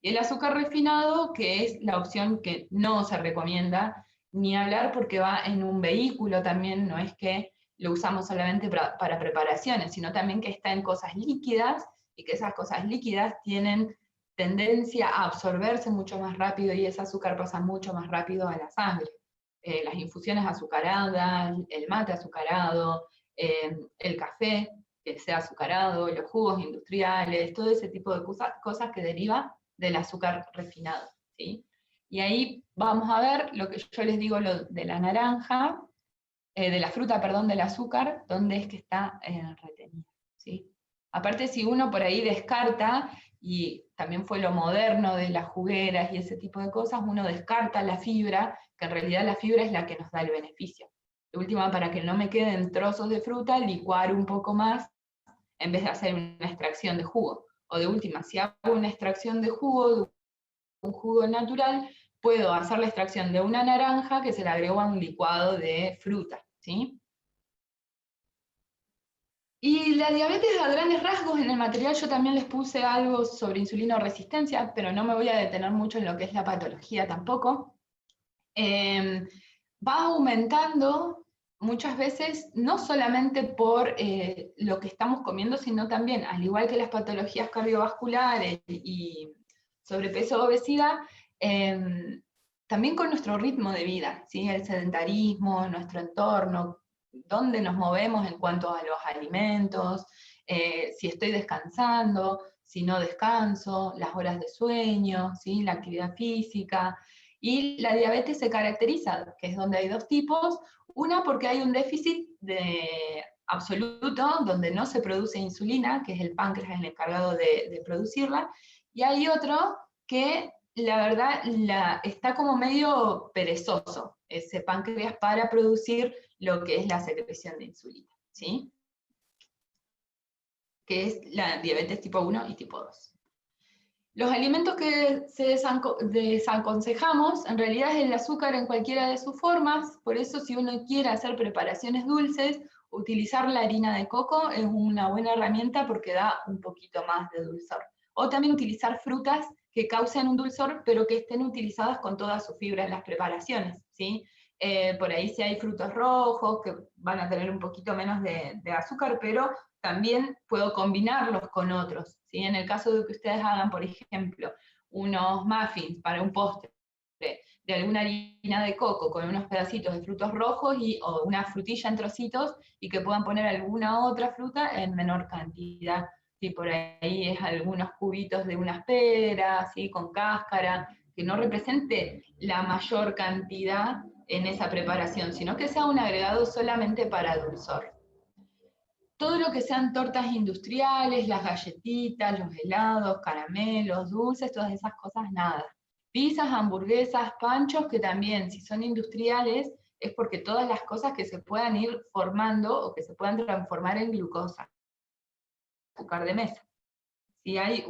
Y el azúcar refinado, que es la opción que no se recomienda ni hablar, porque va en un vehículo también, no es que lo usamos solamente para preparaciones, sino también que está en cosas líquidas, y que esas cosas líquidas tienen tendencia a absorberse mucho más rápido, y ese azúcar pasa mucho más rápido a la sangre. Las infusiones azucaradas, el mate azucarado, el café que sea azucarado, los jugos industriales, todo ese tipo de cosas que deriva del azúcar refinado, ¿sí? Y ahí vamos a ver lo que yo les digo, lo de la naranja, de la fruta, perdón, del azúcar, dónde es que está retenida, ¿sí? Aparte, si uno por ahí descarta, y también fue lo moderno de las jugueras y ese tipo de cosas, uno descarta la fibra, que en realidad la fibra es la que nos da el beneficio. De última, para que no me queden trozos de fruta, licuar un poco más, en vez de hacer una extracción de jugo. O de última, si hago una extracción de jugo, de un jugo natural, puedo hacer la extracción de una naranja que se le agregó a un licuado de fruta, ¿sí? Y la diabetes a grandes rasgos, en el material yo también les puse algo sobre insulinoresistencia, pero no me voy a detener mucho en lo que es la patología tampoco. Va aumentando muchas veces, no solamente por lo que estamos comiendo, sino también, al igual que las patologías cardiovasculares y sobrepeso o obesidad, también con nuestro ritmo de vida, ¿sí? El sedentarismo, nuestro entorno, dónde nos movemos en cuanto a los alimentos, si estoy descansando, si no descanso, las horas de sueño, ¿sí? La actividad física. Y la diabetes se caracteriza, que es donde hay dos tipos, una porque hay un déficit absoluto, donde no se produce insulina, que es el páncreas el encargado de producirla, y hay otro que la verdad está como medio perezoso, ese páncreas, para producir lo que es la secreción de insulina, ¿sí? Que es la diabetes tipo 1 y tipo 2. Los alimentos que desaconsejamos, en realidad es el azúcar en cualquiera de sus formas, por eso si uno quiere hacer preparaciones dulces, utilizar la harina de coco es una buena herramienta porque da un poquito más de dulzor. O también utilizar frutas que causen un dulzor, pero que estén utilizadas con toda su fibra en las preparaciones, ¿sí? Por ahí si hay frutos rojos, que van a tener un poquito menos de azúcar, pero también puedo combinarlos con otros, ¿sí? En el caso de que ustedes hagan, por ejemplo, unos muffins para un postre de alguna harina de coco con unos pedacitos de frutos rojos o una frutilla en trocitos, y que puedan poner alguna otra fruta en menor cantidad. ¿Sí? Por ahí es algunos cubitos de unas peras, ¿sí? Con cáscara, que no represente la mayor cantidad en esa preparación, sino que sea un agregado solamente para dulzor. Todo lo que sean tortas industriales, las galletitas, los helados, caramelos, dulces, todas esas cosas, nada. Pizzas, hamburguesas, panchos, que también, si son industriales, es porque todas las cosas que se puedan ir formando o que se puedan transformar en glucosa, azúcar de mesa. Si hay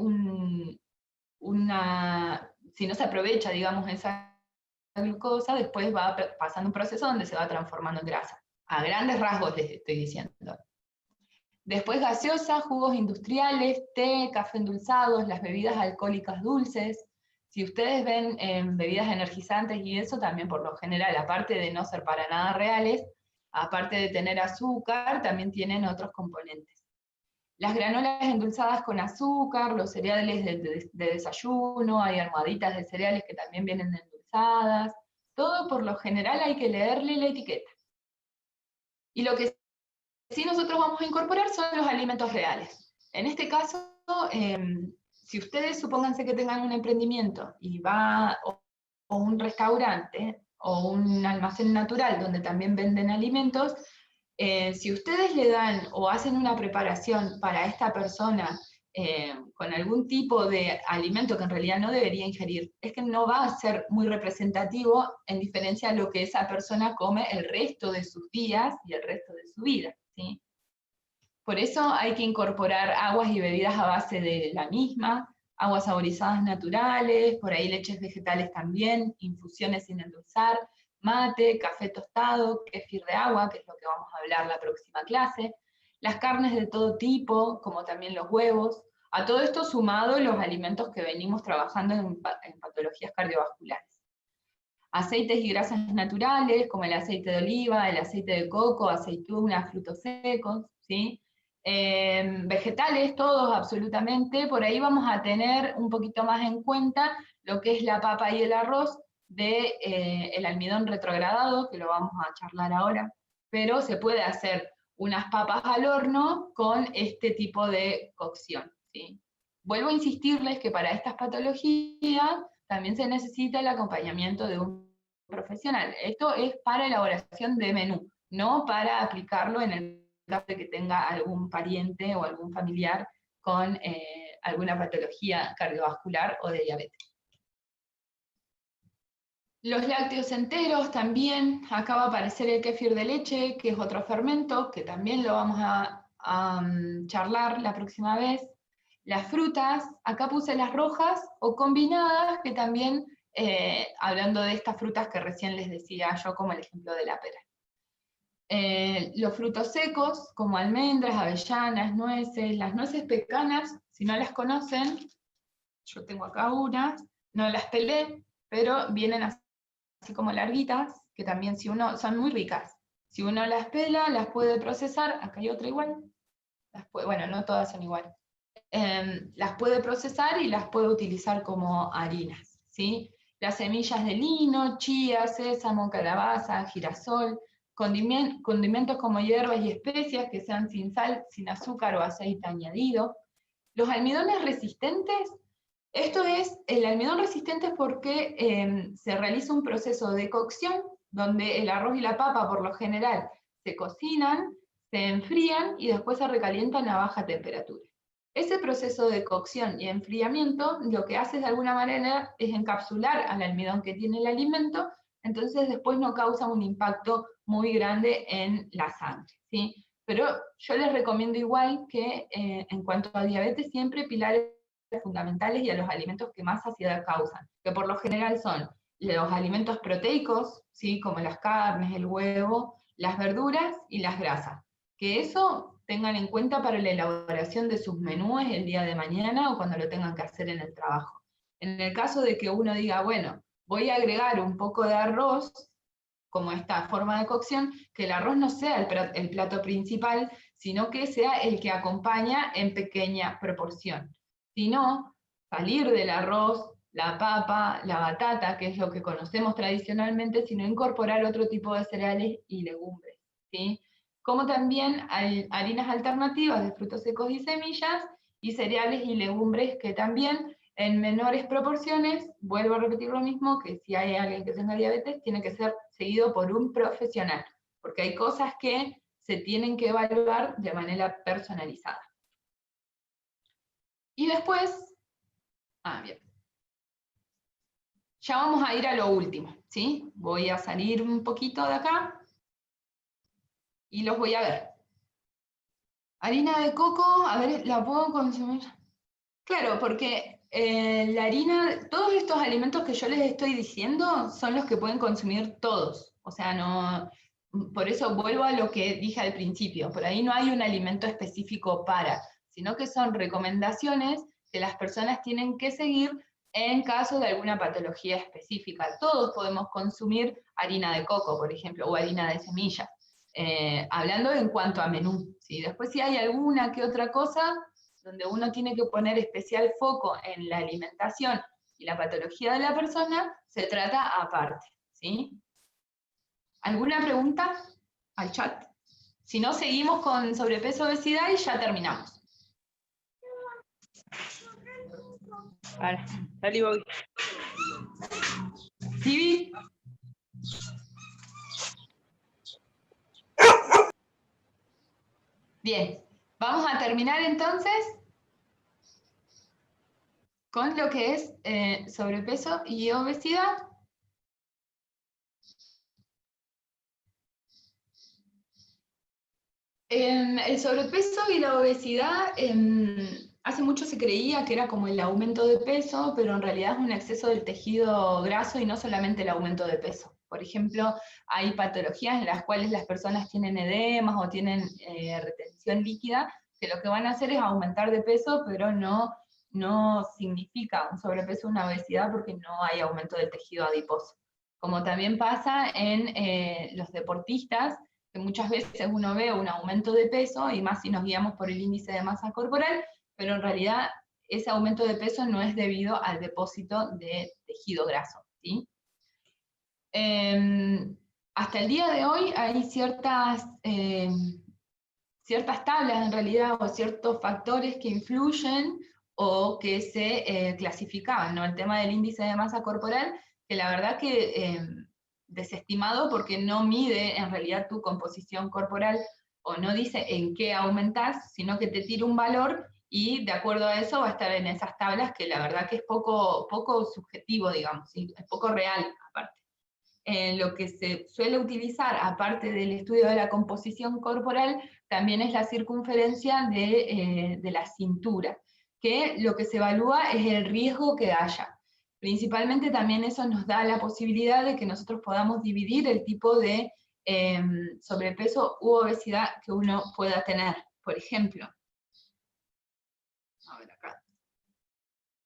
si no se aprovecha, digamos, esa glucosa, después va pasando un proceso donde se va transformando en grasa. A grandes rasgos les estoy diciendo. Después gaseosas, jugos industriales, té, café endulzados, las bebidas alcohólicas dulces. Si ustedes ven bebidas energizantes y eso, también por lo general, aparte de no ser para nada reales, aparte de tener azúcar, también tienen otros componentes. Las granolas endulzadas con azúcar, los cereales de desayuno, hay almohaditas de cereales que también vienen endulzadas. Todo por lo general hay que leerle la etiqueta. Y lo que sí nosotros vamos a incorporar son los alimentos reales. En este caso, si ustedes supónganse que tengan un emprendimiento y va o un restaurante o un almacén natural donde también venden alimentos, si ustedes le dan o hacen una preparación para esta persona con algún tipo de alimento que en realidad no debería ingerir, es que no va a ser muy representativo en diferencia a lo que esa persona come el resto de sus días y el resto de su vida, ¿sí? Por eso hay que incorporar aguas y bebidas a base de la misma, aguas saborizadas naturales, por ahí leches vegetales también, infusiones sin endulzar, mate, café tostado, kéfir de agua, que es lo que vamos a hablar la próxima clase, las carnes de todo tipo, como también los huevos, a todo esto sumado los alimentos que venimos trabajando en patologías cardiovasculares. Aceites y grasas naturales, como el aceite de oliva, el aceite de coco, aceitunas, frutos secos, ¿sí? Vegetales, todos absolutamente, por ahí vamos a tener un poquito más en cuenta lo que es la papa y el arroz, el almidón retrogradado, que lo vamos a charlar ahora, pero se puede hacer unas papas al horno con este tipo de cocción, ¿sí? Vuelvo a insistirles que para estas patologías también se necesita el acompañamiento de un profesional. Esto es para elaboración de menú, no para aplicarlo en el caso de que tenga algún pariente o algún familiar con alguna patología cardiovascular o de diabetes. Los lácteos enteros también, acá va a aparecer el kéfir de leche, que es otro fermento, que también lo vamos a charlar la próxima vez. Las frutas, acá puse las rojas o combinadas, que también, hablando de estas frutas que recién les decía yo, como el ejemplo de la pera. Los frutos secos, como almendras, avellanas, nueces, las nueces pecanas, si no las conocen, yo tengo acá unas, no las pelé, pero vienen así como larguitas, que también son muy ricas. Si uno las pela, las puede procesar, acá hay otra igual, bueno, no todas son iguales. Las puede procesar y las puede utilizar como harinas, ¿sí? Las semillas de lino, chía, sésamo, calabaza, girasol, condimentos como hierbas y especias que sean sin sal, sin azúcar o aceite añadido. Los almidones resistentes, esto es, el almidón resistente es porque se realiza un proceso de cocción donde el arroz y la papa por lo general se cocinan, se enfrían y después se recalientan a baja temperatura. Ese proceso de cocción y enfriamiento lo que hace de alguna manera es encapsular al almidón que tiene el alimento, entonces después no causa un impacto muy grande en la sangre, ¿sí? Pero yo les recomiendo igual que en cuanto a diabetes siempre pilares fundamentales y a los alimentos que más saciedad causan, que por lo general son los alimentos proteicos, ¿sí? Como las carnes, el huevo, las verduras y las grasas. Que eso tengan en cuenta para la elaboración de sus menús el día de mañana o cuando lo tengan que hacer en el trabajo. En el caso de que uno diga, bueno, voy a agregar un poco de arroz, como esta forma de cocción, que el arroz no sea el plato principal, sino que sea el que acompaña en pequeña proporción. Sino, salir del arroz, la papa, la batata, que es lo que conocemos tradicionalmente, sino incorporar otro tipo de cereales y legumbres, ¿sí? Como también harinas alternativas de frutos secos y semillas, y cereales y legumbres que también En menores proporciones, vuelvo a repetir lo mismo, que si hay alguien que tenga diabetes, tiene que ser seguido por un profesional, porque hay cosas que se tienen que evaluar de manera personalizada. Y después, bien. Ya vamos a ir a lo último, ¿sí? Voy a salir un poquito de acá y los voy a ver. Harina de coco, a ver, ¿la puedo consumir? Claro, porque la harina, todos estos alimentos que yo les estoy diciendo son los que pueden consumir todos. O sea, no, por eso vuelvo a lo que dije al principio. Por ahí no hay un alimento específico para, sino que son recomendaciones que las personas tienen que seguir en caso de alguna patología específica. Todos podemos consumir harina de coco, por ejemplo, o harina de semilla. Hablando en cuanto a menú, ¿sí? Después si hay alguna que otra cosa donde uno tiene que poner especial foco en la alimentación y la patología de la persona, se trata aparte, ¿sí? ¿Alguna pregunta al chat? Si no, seguimos con sobrepeso, obesidad y ya terminamos. Ahora, salí voy. ¿Sí? Bien, vamos a terminar entonces con lo que es sobrepeso y obesidad. El sobrepeso y la obesidad, hace mucho se creía que era como el aumento de peso, pero en realidad es un exceso del tejido graso y no solamente el aumento de peso. Por ejemplo, hay patologías en las cuales las personas tienen edemas o tienen retención líquida, que lo que van a hacer es aumentar de peso, pero no significa un sobrepeso o una obesidad porque no hay aumento del tejido adiposo. Como también pasa en los deportistas, que muchas veces uno ve un aumento de peso, y más si nos guiamos por el índice de masa corporal, pero en realidad ese aumento de peso no es debido al depósito de tejido graso, ¿sí? Hasta el día de hoy hay ciertas tablas en realidad, o ciertos factores que influyen o que se clasificaban, ¿no? El tema del índice de masa corporal, que la verdad que desestimado porque no mide en realidad tu composición corporal, o no dice en qué aumentás, sino que te tira un valor y de acuerdo a eso va a estar en esas tablas, que la verdad que es poco subjetivo, digamos, ¿sí? Es poco real aparte. Lo que se suele utilizar, aparte del estudio de la composición corporal, también es la circunferencia de la cintura, que lo que se evalúa es el riesgo que haya. Principalmente también eso nos da la posibilidad de que nosotros podamos dividir el tipo de sobrepeso u obesidad que uno pueda tener. Por ejemplo, a ver acá.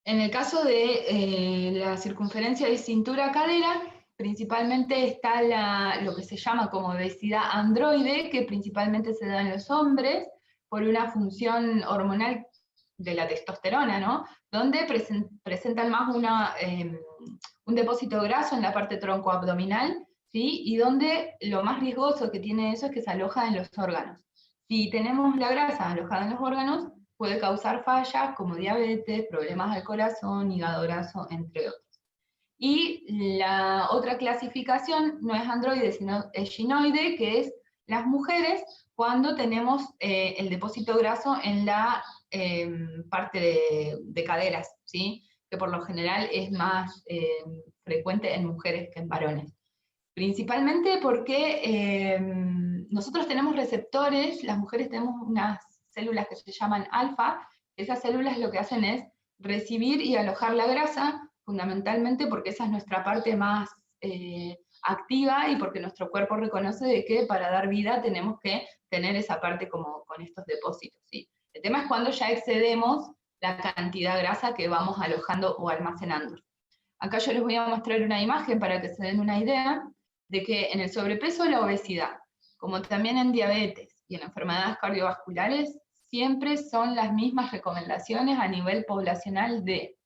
En el caso de la circunferencia de cintura-cadera, principalmente está lo que se llama como obesidad androide, que principalmente se da en los hombres por una función hormonal de la testosterona, ¿no? Donde presentan más un depósito graso en la parte troncoabdominal, ¿sí? Y donde lo más riesgoso que tiene eso es que se aloja en los órganos. Si tenemos la grasa alojada en los órganos, puede causar fallas como diabetes, problemas del corazón, hígado graso, entre otros. Y la otra clasificación no es androide, sino es ginoide, que es las mujeres cuando tenemos el depósito graso en la parte de caderas, ¿sí? Que por lo general es más frecuente en mujeres que en varones. Principalmente porque nosotros tenemos receptores, las mujeres tenemos unas células que se llaman alfa, esas células lo que hacen es recibir y alojar la grasa, fundamentalmente porque esa es nuestra parte más activa y porque nuestro cuerpo reconoce de que para dar vida tenemos que tener esa parte como con estos depósitos, ¿sí? El tema es cuando ya excedemos la cantidad de grasa que vamos alojando o almacenando. Acá yo les voy a mostrar una imagen para que se den una idea de que en el sobrepeso, la obesidad, como también en diabetes y en enfermedades cardiovasculares, siempre son las mismas recomendaciones a nivel poblacional de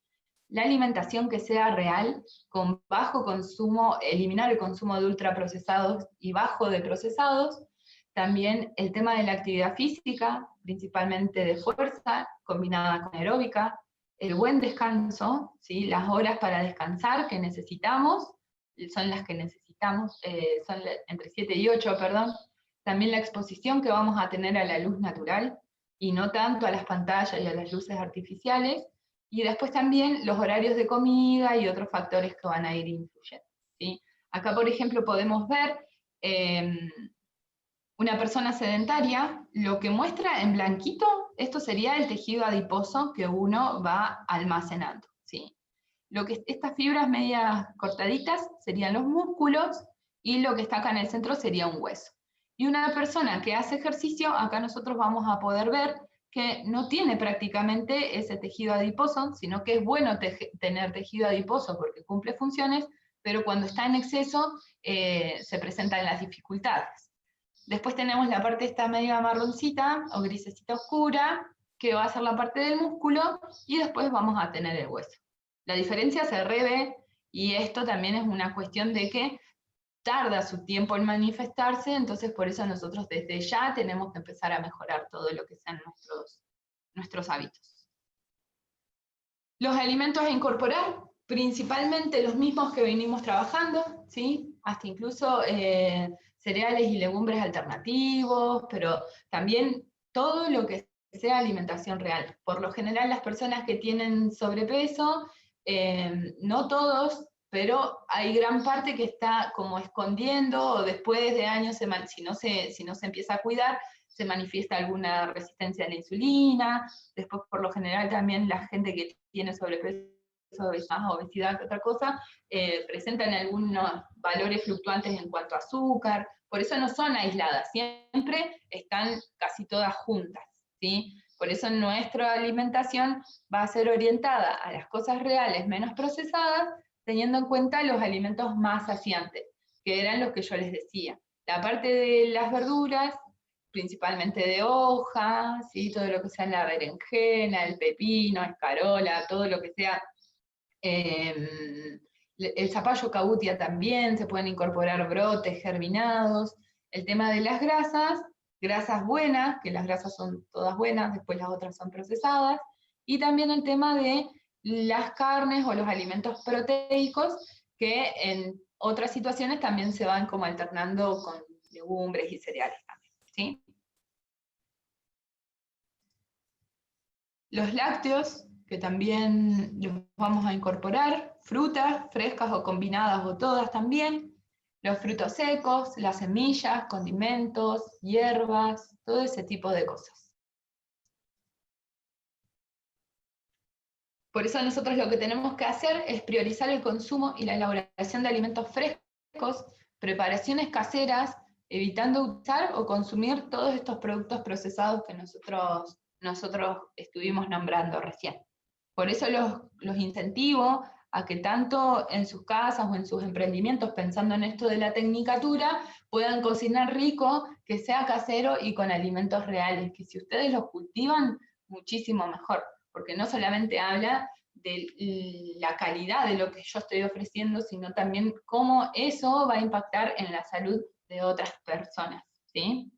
la alimentación que sea real, con bajo consumo, eliminar el consumo de ultraprocesados y bajo de procesados, también el tema de la actividad física, principalmente de fuerza, combinada con aeróbica, el buen descanso, ¿sí? Las horas para descansar que necesitamos, son las que necesitamos, son entre 7 y 8, perdón. También la exposición que vamos a tener a la luz natural, y no tanto a las pantallas y a las luces artificiales, y después también los horarios de comida y otros factores que van a ir influyendo, ¿sí? Acá, por ejemplo, podemos ver una persona sedentaria, lo que muestra en blanquito, esto sería el tejido adiposo que uno va almacenando, ¿sí? Estas fibras medias cortaditas serían los músculos, y lo que está acá en el centro sería un hueso. Y una persona que hace ejercicio, acá nosotros vamos a poder ver que no tiene prácticamente ese tejido adiposo, sino que es bueno tener tejido adiposo porque cumple funciones, pero cuando está en exceso se presentan las dificultades. Después tenemos la parte esta media marroncita o grisecita oscura, que va a ser la parte del músculo, y después vamos a tener el hueso. La diferencia se revé, y esto también es una cuestión de que tarda su tiempo en manifestarse, entonces por eso nosotros desde ya tenemos que empezar a mejorar todo lo que sean nuestros hábitos. Los alimentos a incorporar, principalmente los mismos que venimos trabajando, ¿sí? Hasta incluso cereales y legumbres alternativos, pero también todo lo que sea alimentación real. Por lo general las personas que tienen sobrepeso, no todos, pero hay gran parte que está como escondiendo, o después de años, si no se empieza a cuidar, se manifiesta alguna resistencia a la insulina. Después, por lo general, también la gente que tiene sobrepeso, más obesidad que otra cosa, presentan algunos valores fluctuantes en cuanto a azúcar. Por eso no son aisladas, siempre están casi todas juntas, ¿sí? Por eso nuestra alimentación va a ser orientada a las cosas reales menos procesadas, teniendo en cuenta los alimentos más saciantes, que eran los que yo les decía. La parte de las verduras, principalmente de hoja, ¿sí? Todo lo que sea la berenjena, el pepino, escarola, todo lo que sea, el zapallo cautia también, se pueden incorporar brotes germinados. El tema de las grasas buenas, que las grasas son todas buenas, después las otras son procesadas, y también el tema de las carnes o los alimentos proteicos, que en otras situaciones también se van como alternando con legumbres y cereales también, ¿sí? Los lácteos, que también los vamos a incorporar, frutas frescas o combinadas o todas también, los frutos secos, las semillas, condimentos, hierbas, todo ese tipo de cosas. Por eso nosotros lo que tenemos que hacer es priorizar el consumo y la elaboración de alimentos frescos, preparaciones caseras, evitando usar o consumir todos estos productos procesados que nosotros estuvimos nombrando recién. Por eso los incentivo a que tanto en sus casas o en sus emprendimientos, pensando en esto de la tecnicatura, puedan cocinar rico, que sea casero y con alimentos reales, que si ustedes los cultivan, muchísimo mejor, porque no solamente habla de la calidad de lo que yo estoy ofreciendo, sino también cómo eso va a impactar en la salud de otras personas, ¿sí?